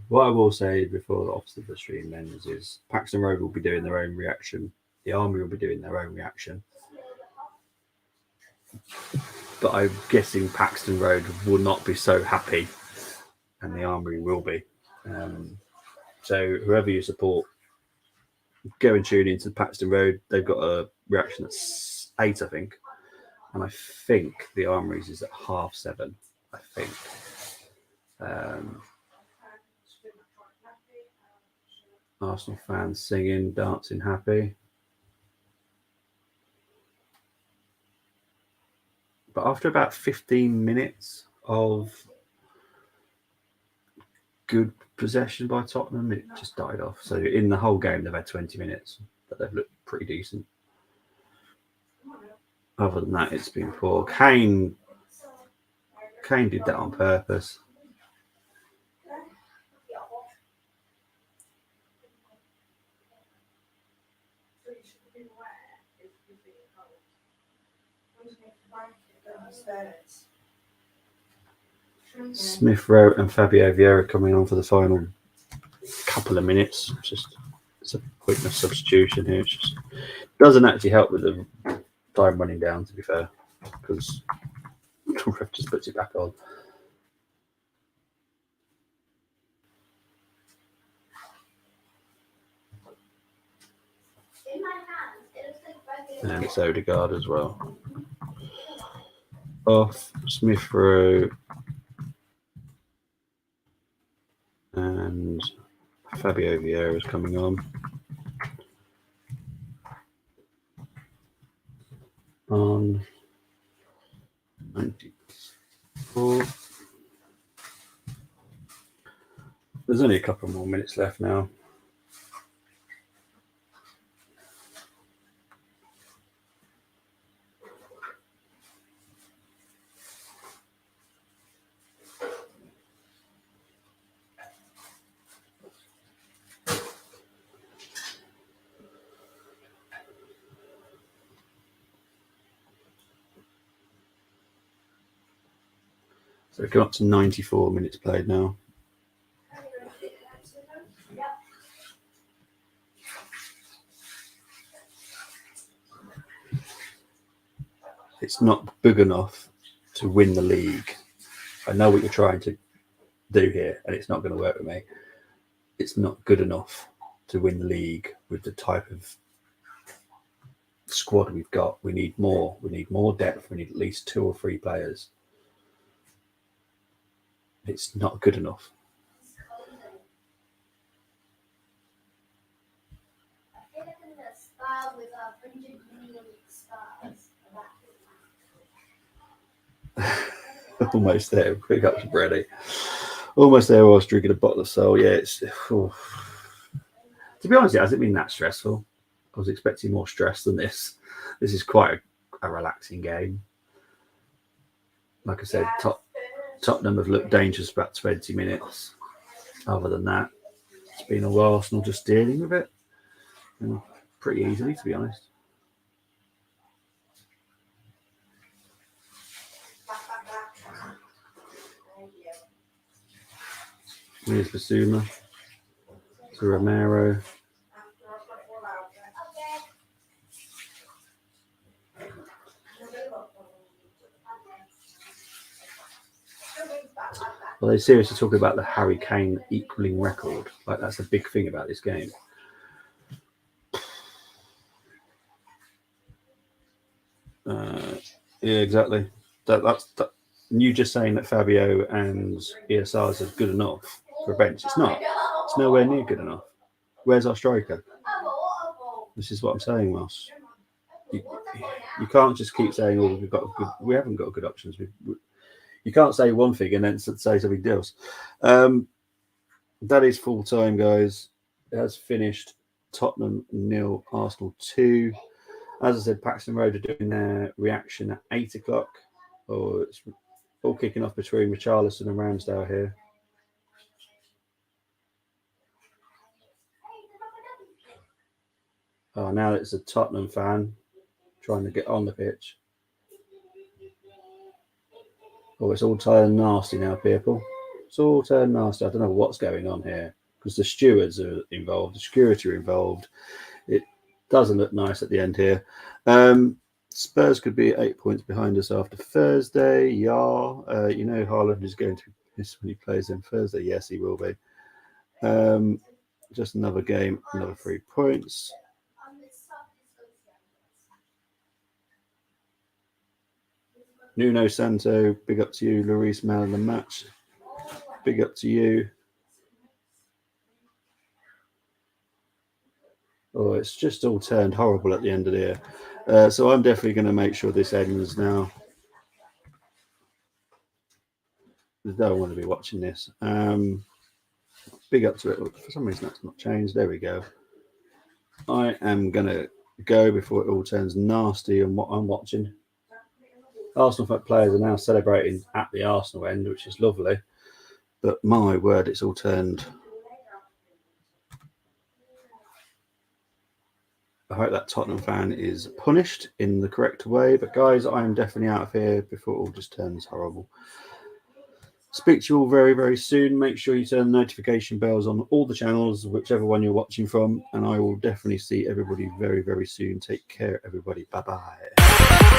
What I will say before the opposite of the stream ends is Paxton Road will be doing their own reaction. The Army will be doing their own reaction. But I'm guessing Paxton Road will not be so happy, and the Army will be. So whoever you support, go and tune into Paxton Road. They've got a reaction that's 8, I think. And I think the Armories is at 7:30, I think. Arsenal fans singing, dancing happy. But after about 15 minutes of good possession by Tottenham, it just died off. So in the whole game, they've had 20 minutes, but they've looked pretty decent. Other than that, it's been poor. Kane did that on purpose. Smith Rowe and Fabio Vieira coming on for the final couple of minutes. It's a pointless substitution here. It just doesn't actually help with the time running down, to be fair, because the ref just puts it back on. And it's Odegaard as well. Off Smith Rowe and Fabio Vieira is coming on. On 94. There's only a couple more minutes left now. So we come up to 94 minutes played now. It's not big enough to win the league. I know what you're trying to do here, and it's not going to work with me. It's not good enough to win the league with the type of squad we've got. We need more. We need more depth. We need at least 2 or 3 players. It's not good enough. Almost there. Quick up to Brady. Almost there. I was drinking a bottle of Sol. Yeah, it's. To be honest, it hasn't been that stressful. I was expecting more stress than this. This is quite a relaxing game. Like I said, Tottenham have looked dangerous for about 20 minutes. Other than that, it's been all Arsenal just dealing with it. And pretty easily, to be honest. Here's Basuma to Romero. Well, they seriously talking about the Harry Kane equaling record. Like, that's a big thing about this game. Yeah, exactly. That's you just saying that Fabio and ESR is good enough for a bench. It's not. It's nowhere near good enough. Where's our striker? This is what I'm saying, Ross. You can't just keep saying, "Oh, we haven't got good options." You can't say one thing and then say something else. That is full time, guys. It has finished. Tottenham 0, Arsenal 2. As I said, Paxton Road are doing their reaction at 8 o'clock. Oh, it's all kicking off between Richarlison and Ramsdale here. Oh, now it's a Tottenham fan trying to get on the pitch. Oh, it's all turned nasty now, people. It's all turned nasty. I don't know what's going on here because the stewards are involved, the security are involved. It doesn't look nice at the end here. Spurs could be 8 points behind us after Thursday. Yeah, you know Haaland is going to be pissed when he plays on Thursday. Yes, he will be. Just another game, another 3 points. Nuno Santo, big up to you. Lloris, man of the match. Big up to you. Oh, it's just all turned horrible at the end of the year. So I'm definitely going to make sure this ends now. I don't want to be watching this. Big up to it. For some reason, that's not changed. There we go. I am going to go before it all turns nasty on what I'm watching. Arsenal players are now celebrating at the Arsenal end, which is lovely. But my word, it's all turned. I hope that Tottenham fan is punished in the correct way. But guys, I am definitely out of here before it all just turns horrible. Speak to you all very, very soon. Make sure you turn notification bells on all the channels, whichever one you're watching from. And I will definitely see everybody very, very soon. Take care, everybody. Bye-bye.